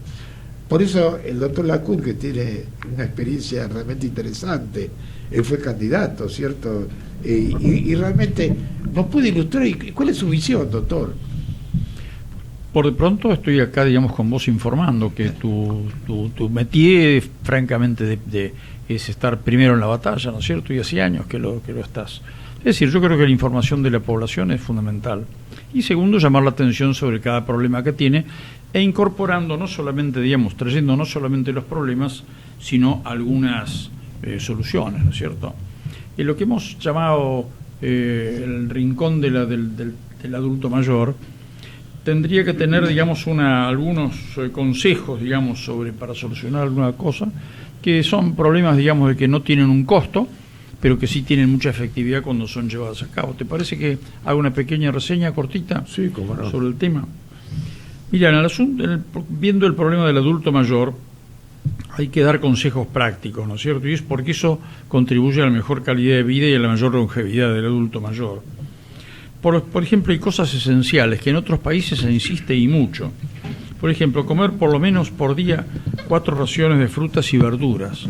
Por eso el doctor Lacour, que tiene una experiencia realmente interesante, él fue candidato, ¿cierto? Y realmente nos puede ilustrar. ¿Cuál es su visión, doctor? Por de pronto estoy acá, digamos, con vos informando que tu métier, francamente, es estar primero en la batalla, ¿no es cierto? Y hace años que lo estás. Es decir, yo creo que la información de la población es fundamental. Y segundo, llamar la atención sobre cada problema que tiene e incorporando no solamente, digamos, trayendo no solamente los problemas, sino algunas soluciones, ¿no es cierto? Y lo que hemos llamado el rincón del adulto mayor tendría que tener, digamos, algunos consejos, digamos, para solucionar alguna cosa, que son problemas, digamos, de que no tienen un costo, pero que sí tienen mucha efectividad cuando son llevados a cabo. ¿Te parece que hago una pequeña reseña cortita sobre el tema? Mira, viendo el problema del adulto mayor, hay que dar consejos prácticos, ¿no es cierto? Y es porque eso contribuye a la mejor calidad de vida y a la mayor longevidad del adulto mayor. Por ejemplo, hay cosas esenciales que en otros países se insiste y mucho. Por ejemplo, comer por lo menos por día 4 raciones de frutas y verduras.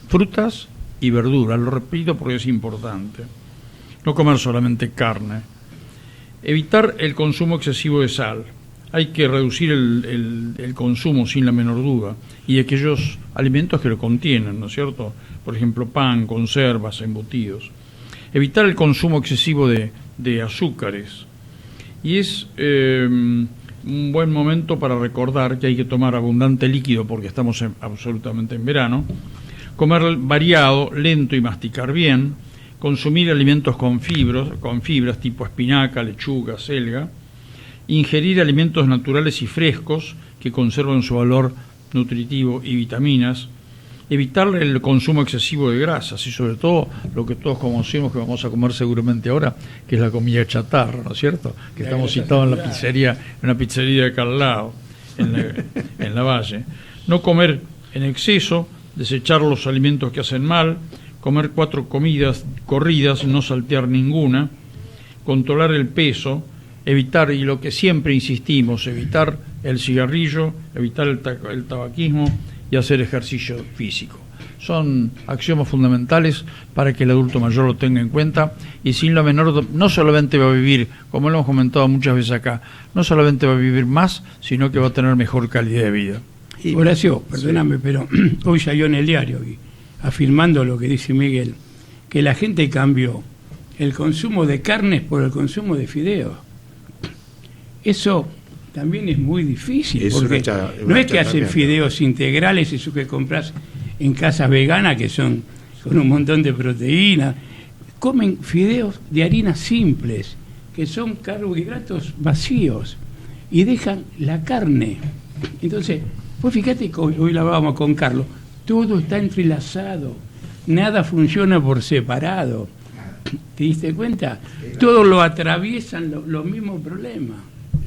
Frutas y verduras, lo repito porque es importante. No comer solamente carne. Evitar el consumo excesivo de sal. Hay que reducir el consumo sin la menor duda, y aquellos alimentos que lo contienen, ¿no es cierto? Por ejemplo, pan, conservas, embutidos. Evitar el consumo excesivo de azúcares. Y es un buen momento para recordar que hay que tomar abundante líquido porque estamos absolutamente en verano. Comer variado, lento y masticar bien. Consumir alimentos con fibras tipo espinaca, lechuga, selga. Ingerir alimentos naturales y frescos que conservan su valor nutritivo y vitaminas. Evitar el consumo excesivo de grasas y sobre todo lo que todos conocemos que vamos a comer seguramente ahora, que es la comida chatarra, ¿no es cierto? Que estamos citados en una pizzería de acá al lado, en la Valle. No comer en exceso, desechar los alimentos que hacen mal, comer 4 comidas corridas, no saltear ninguna, controlar el peso, evitar, y lo que siempre insistimos, evitar el cigarrillo, evitar el tabaquismo y hacer ejercicio físico. Son axiomas fundamentales para que el adulto mayor lo tenga en cuenta y sin lo menor, no solamente va a vivir, como lo hemos comentado muchas veces acá, no solamente va a vivir más, sino que va a tener mejor calidad de vida. Horacio, perdóname, pero hoy salió en el diario, afirmando lo que dice Miguel, que la gente cambió el consumo de carnes por el consumo de fideos. Eso también es muy difícil, porque no es que hacen fideos integrales, eso que compras en casas veganas, que son con un montón de proteínas. Comen fideos de harinas simples, que son carbohidratos vacíos, y dejan la carne. Entonces, pues fíjate que hoy la hablábamos con Carlos, todo está entrelazado, nada funciona por separado. ¿Te diste cuenta? Todos lo atraviesan los mismos problemas.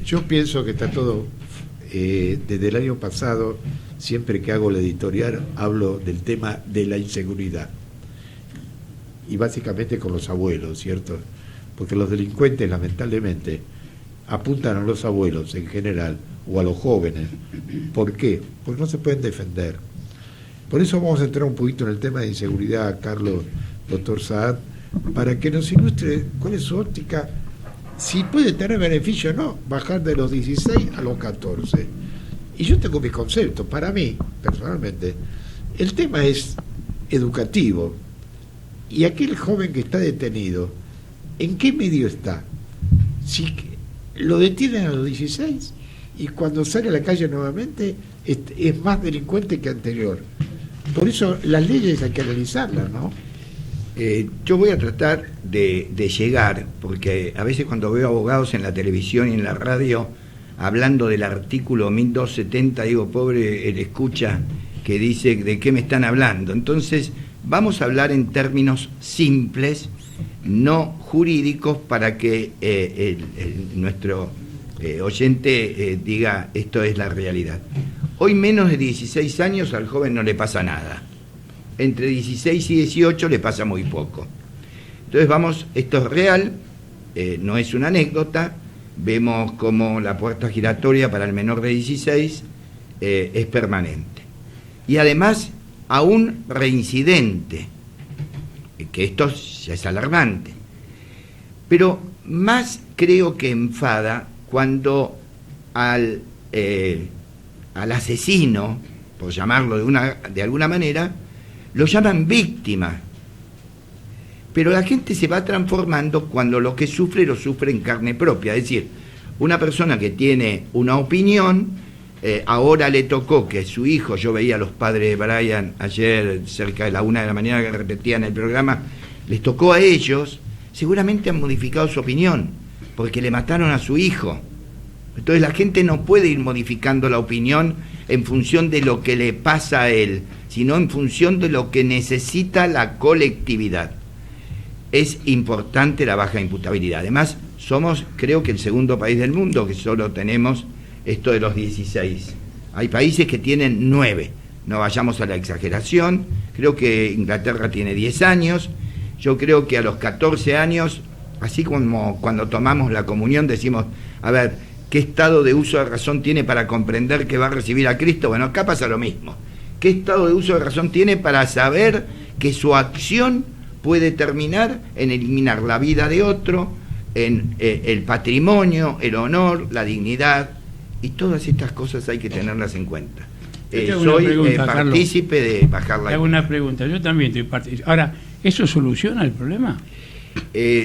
Yo pienso que está todo, desde el año pasado, siempre que hago la editorial, hablo del tema de la inseguridad. Y básicamente con los abuelos, ¿cierto? Porque los delincuentes, lamentablemente, apuntan a los abuelos en general, o a los jóvenes. ¿Por qué? Porque no se pueden defender. Por eso vamos a entrar un poquito en el tema de inseguridad, Carlos, doctor Saad, para que nos ilustre cuál es su óptica, si puede tener beneficio o no, bajar de los 16 a los 14. Y yo tengo mis conceptos. Para mí, personalmente, el tema es educativo. Y aquel joven que está detenido, ¿en qué medio está? Si lo detienen a los 16 y cuando sale a la calle nuevamente es más delincuente que anterior. Por eso las leyes hay que analizarlas, ¿no? Yo voy a tratar de llegar, porque a veces cuando veo abogados en la televisión y en la radio hablando del artículo 1270, digo, pobre el escucha que dice de qué me están hablando. Entonces vamos a hablar en términos simples, no jurídicos, para que nuestro oyente diga esto es la realidad. Hoy menos de 16 años al joven no le pasa nada. Entre 16 y 18 le pasa muy poco. Entonces esto es real, no es una anécdota. Vemos como la puerta giratoria para el menor de 16 es permanente. Y además, aún reincidente, que esto ya es alarmante. Pero más creo que enfada cuando al asesino, por llamarlo de alguna manera, lo llaman víctima. Pero la gente se va transformando cuando lo que sufre lo sufre en carne propia. Es decir, una persona que tiene una opinión, ahora le tocó que su hijo, yo veía a los padres de Brian ayer cerca de la 1 de la mañana que repetían el programa, les tocó a ellos, seguramente han modificado su opinión, porque le mataron a su hijo. Entonces la gente no puede ir modificando la opinión en función de lo que le pasa a él, sino en función de lo que necesita la colectividad. Es importante la baja imputabilidad. Además, somos, creo que el segundo país del mundo que solo tenemos esto de los 16. Hay países que tienen 9. No vayamos a la exageración. Creo que Inglaterra tiene 10 años. Yo creo que a los 14 años, así como cuando tomamos la comunión decimos, a ver, ¿qué estado de uso de razón tiene para comprender que va a recibir a Cristo? Bueno, acá pasa lo mismo. ¿Qué estado de uso de razón tiene para saber que su acción puede terminar en eliminar la vida de otro, en el patrimonio, el honor, la dignidad? Y todas estas cosas hay que tenerlas en cuenta. Soy partícipe de bajar la... Hago una pregunta, yo también estoy partícipe. Ahora, ¿eso soluciona el problema?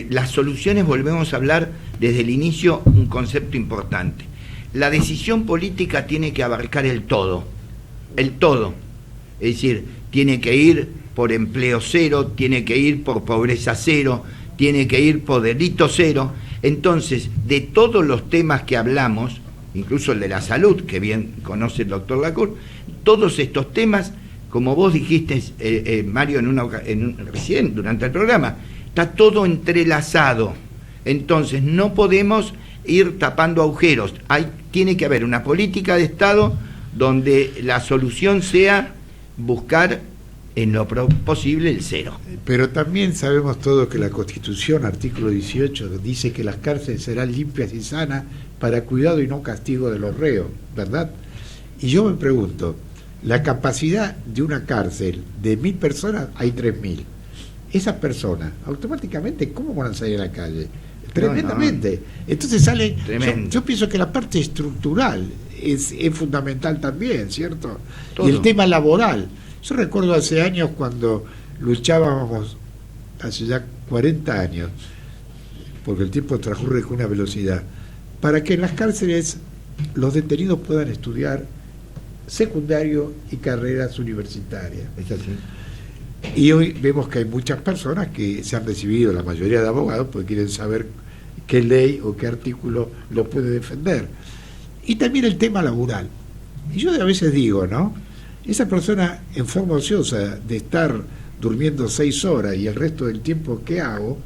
Las soluciones, volvemos a hablar desde el inicio, un concepto importante. La decisión política tiene que abarcar el todo. Es decir, tiene que ir por empleo cero, tiene que ir por pobreza cero, tiene que ir por delito cero. Entonces, de todos los temas que hablamos, incluso el de la salud, que bien conoce el doctor Lacour, todos estos temas, como vos dijiste, Mario, recién durante el programa, está todo entrelazado. Entonces, no podemos ir tapando agujeros. Tiene que haber una política de Estado donde la solución sea buscar en lo posible el cero. Pero también sabemos todos que la Constitución, artículo 18, dice que las cárceles serán limpias y sanas para cuidado y no castigo de los reos, ¿verdad? Y yo me pregunto, la capacidad de una cárcel de 1.000 personas, hay 3.000. Esas personas, automáticamente, ¿cómo van a salir a la calle? Tremendamente. No. Entonces sale... Yo pienso que la parte estructural es fundamental también, ¿cierto? Todo. Y el tema laboral. Yo recuerdo hace años cuando luchábamos, hace ya 40 años, porque el tiempo transcurre con una velocidad, para que en las cárceles los detenidos puedan estudiar secundario y carreras universitarias. ¿Es así? Y hoy vemos que hay muchas personas que se han recibido, la mayoría de abogados, porque quieren saber qué ley o qué artículo lo puede defender. Y también el tema laboral. Y yo a veces digo, ¿no? Esa persona en forma ociosa de estar durmiendo 6 horas y el resto del tiempo que hago,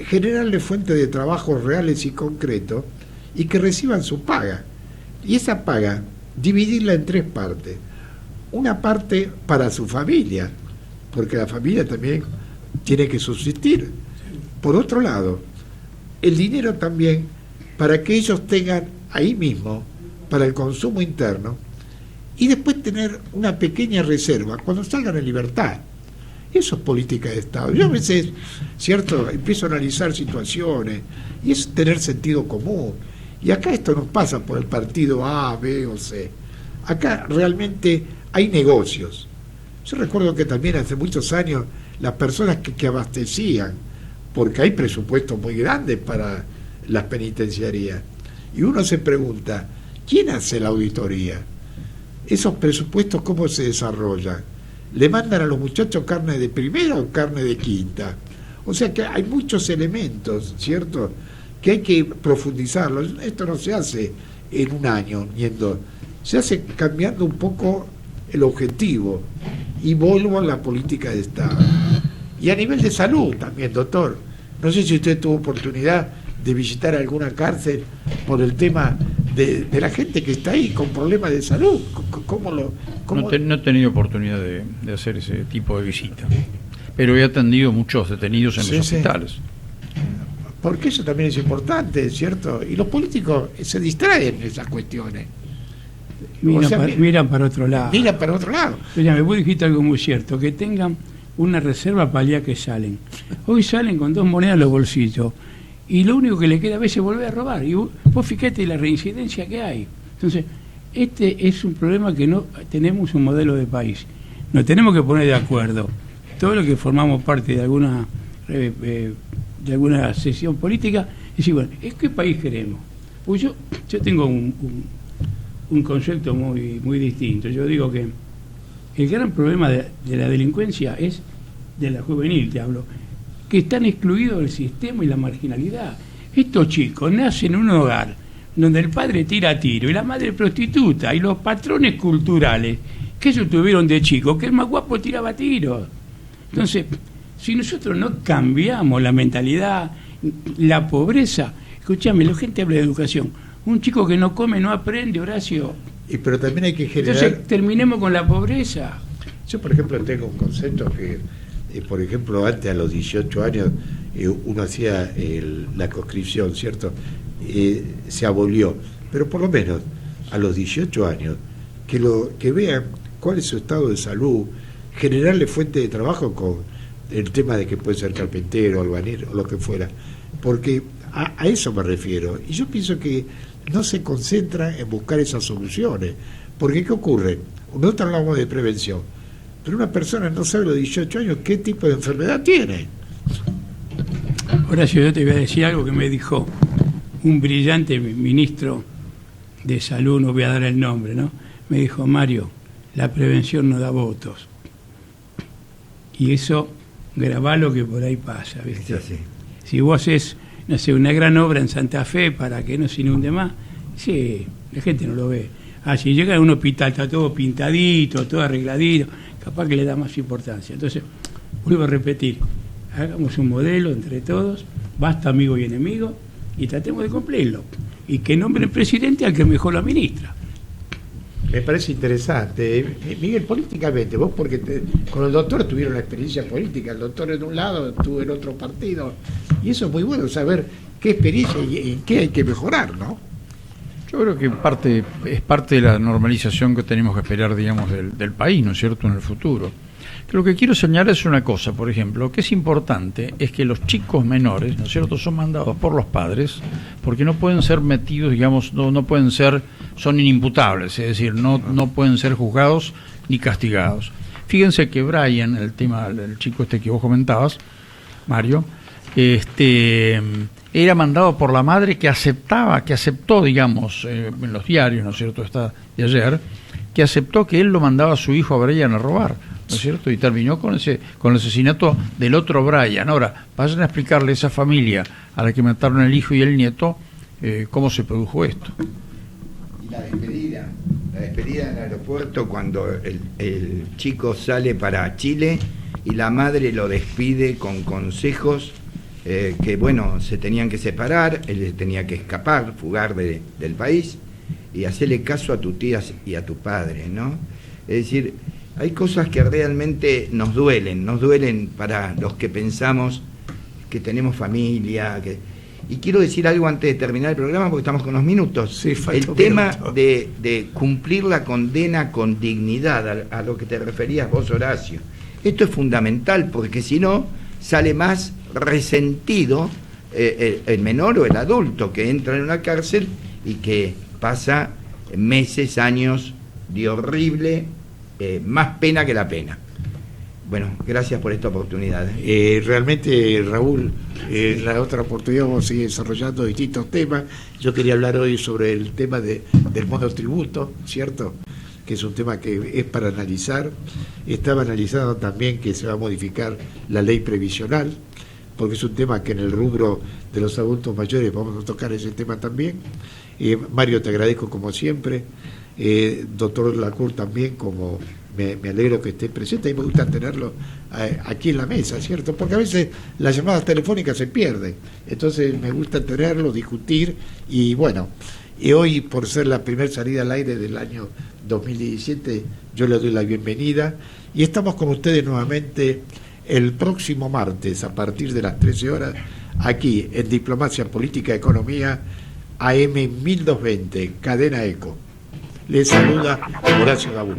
generarle fuentes de trabajos reales y concretos y que reciban su paga. Y esa paga, dividirla en 3 partes. Una parte para su familia, porque la familia también tiene que subsistir. Por otro lado, el dinero también para que ellos tengan ahí mismo, para el consumo interno, y después tener una pequeña reserva cuando salgan en libertad. Eso es política de Estado. Yo a veces, ¿cierto?, empiezo a analizar situaciones, y es tener sentido común. Y acá esto nos pasa por el partido A, B o C. Acá realmente hay negocios. Yo recuerdo que también hace muchos años las personas que abastecían, porque hay presupuestos muy grandes para las penitenciarías, y uno se pregunta, ¿quién hace la auditoría? ¿Esos presupuestos cómo se desarrollan? ¿Le mandan a los muchachos carne de primera o carne de quinta? O sea que hay muchos elementos, ¿cierto?, que hay que profundizarlos. Esto no se hace en un año ni en 2, se hace cambiando un poco el objetivo, y vuelvo a la política de Estado. Y a nivel de salud también, doctor, no sé si usted tuvo oportunidad de visitar alguna cárcel por el tema de la gente que está ahí con problemas de salud. No he tenido oportunidad de hacer ese tipo de visita, pero he atendido muchos detenidos en los hospitales. Porque eso también es importante, ¿cierto? Y los políticos se distraen en esas cuestiones. Miran para otro lado. Miran para otro lado. Mira, vos dijiste algo muy cierto, que tengan una reserva para el día que salen. Hoy salen con 2 monedas en los bolsillos y lo único que le queda a veces es volver a robar. Y vos fíjate la reincidencia que hay. Entonces, este es un problema que no tenemos un modelo de país. Nos tenemos que poner de acuerdo. Todos los que formamos parte de alguna sesión política, decir, bueno, ¿qué país queremos? Pues yo tengo un concepto muy distinto. Yo digo que el gran problema de la delincuencia es de la juvenil, te hablo, que están excluidos del sistema y la marginalidad. Estos chicos nacen en un hogar donde el padre tira tiro y la madre prostituta, y los patrones culturales que ellos tuvieron de chicos, que el más guapo tiraba tiros. Entonces, si nosotros no cambiamos la mentalidad, la pobreza, escúchame, la gente habla de educación, un chico que no come no aprende, Horacio. Pero también hay que generar... Entonces, terminemos con la pobreza. Yo, por ejemplo, tengo un concepto que, por ejemplo, antes a los 18 años uno hacía la conscripción, ¿cierto? Se abolió, pero por lo menos a los 18 años que vean cuál es su estado de salud, generarle fuente de trabajo con el tema de que puede ser carpintero, albañil o lo que fuera, porque a eso me refiero. Y yo pienso que no se concentra en buscar esas soluciones, porque ¿qué ocurre? Nosotros hablamos de prevención, pero una persona no sabe a los 18 años qué tipo de enfermedad tiene. Horacio, yo te voy a decir algo que me dijo un brillante ministro de salud, no voy a dar el nombre, ¿no? Me dijo, Mario, la prevención no da votos. Y eso, grabalo que por ahí pasa, ¿viste? Sí. Si vos haces, no sé, una gran obra en Santa Fe para que no se inunde más, sí, la gente no lo ve. Si llega a un hospital, está todo pintadito, todo arregladito, capaz que le da más importancia. Entonces, vuelvo a repetir, hagamos un modelo entre todos, basta amigo y enemigo, y tratemos de cumplirlo. Y que nombren presidente al que mejor lo administra. Me parece interesante. Miguel, políticamente, vos porque con el doctor tuvieron la experiencia política, el doctor en un lado, tú en otro partido, y eso es muy bueno, saber qué experiencia y qué hay que mejorar, ¿no? Yo creo que es parte de la normalización que tenemos que esperar, digamos, del país, ¿no es cierto?, en el futuro. Lo que quiero señalar es una cosa, por ejemplo, que es importante, es que los chicos menores, ¿no es cierto?, son mandados por los padres, porque no pueden ser metidos, digamos, no pueden ser, son inimputables, es decir, no pueden ser juzgados ni castigados. Fíjense que Brian, el chico que vos comentabas, Mario, era mandado por la madre que aceptó, digamos, en los diarios, ¿no es cierto?, esta de ayer, que aceptó que él lo mandaba a su hijo a Brian a robar, ¿no es cierto? Y terminó con el asesinato del otro Brian. Ahora, vayan a explicarle a esa familia a la que mataron el hijo y el nieto cómo se produjo esto. Y la despedida en el aeropuerto cuando el chico sale para Chile y la madre lo despide con consejos que, bueno, se tenían que separar, él tenía que escapar, fugar del país y hacerle caso a tus tías y a tu padre, ¿no? Es decir, hay cosas que realmente nos duelen para los que pensamos que tenemos familia. Y quiero decir algo antes de terminar el programa, porque estamos con unos minutos. Sí, el tema de cumplir la condena con dignidad, a lo que te referías vos, Horacio. Esto es fundamental, porque si no, sale más resentido el menor o el adulto que entra en una cárcel y que pasa meses, años de horrible, más pena que la pena. Bueno, gracias por esta oportunidad. Realmente, Raúl, la otra oportunidad vamos a seguir desarrollando distintos temas. Yo quería hablar hoy sobre el tema del monotributo, ¿cierto?, que es un tema que es para analizar. Estaba analizando también que se va a modificar la ley previsional, porque es un tema que en el rubro de los adultos mayores vamos a tocar ese tema también. Mario, te agradezco como siempre. Doctor Lacour también, como me alegro que esté presente, y me gusta tenerlo aquí en la mesa, ¿cierto? Porque a veces las llamadas telefónicas se pierden, entonces me gusta tenerlo, discutir, y bueno, y hoy, por ser la primera salida al aire del año 2017, yo le doy la bienvenida, y estamos con ustedes nuevamente el próximo martes a partir de las 13 horas, aquí en Diplomacia Política Economía, AM 1220, Cadena ECO. Les saluda Horacio Dabur.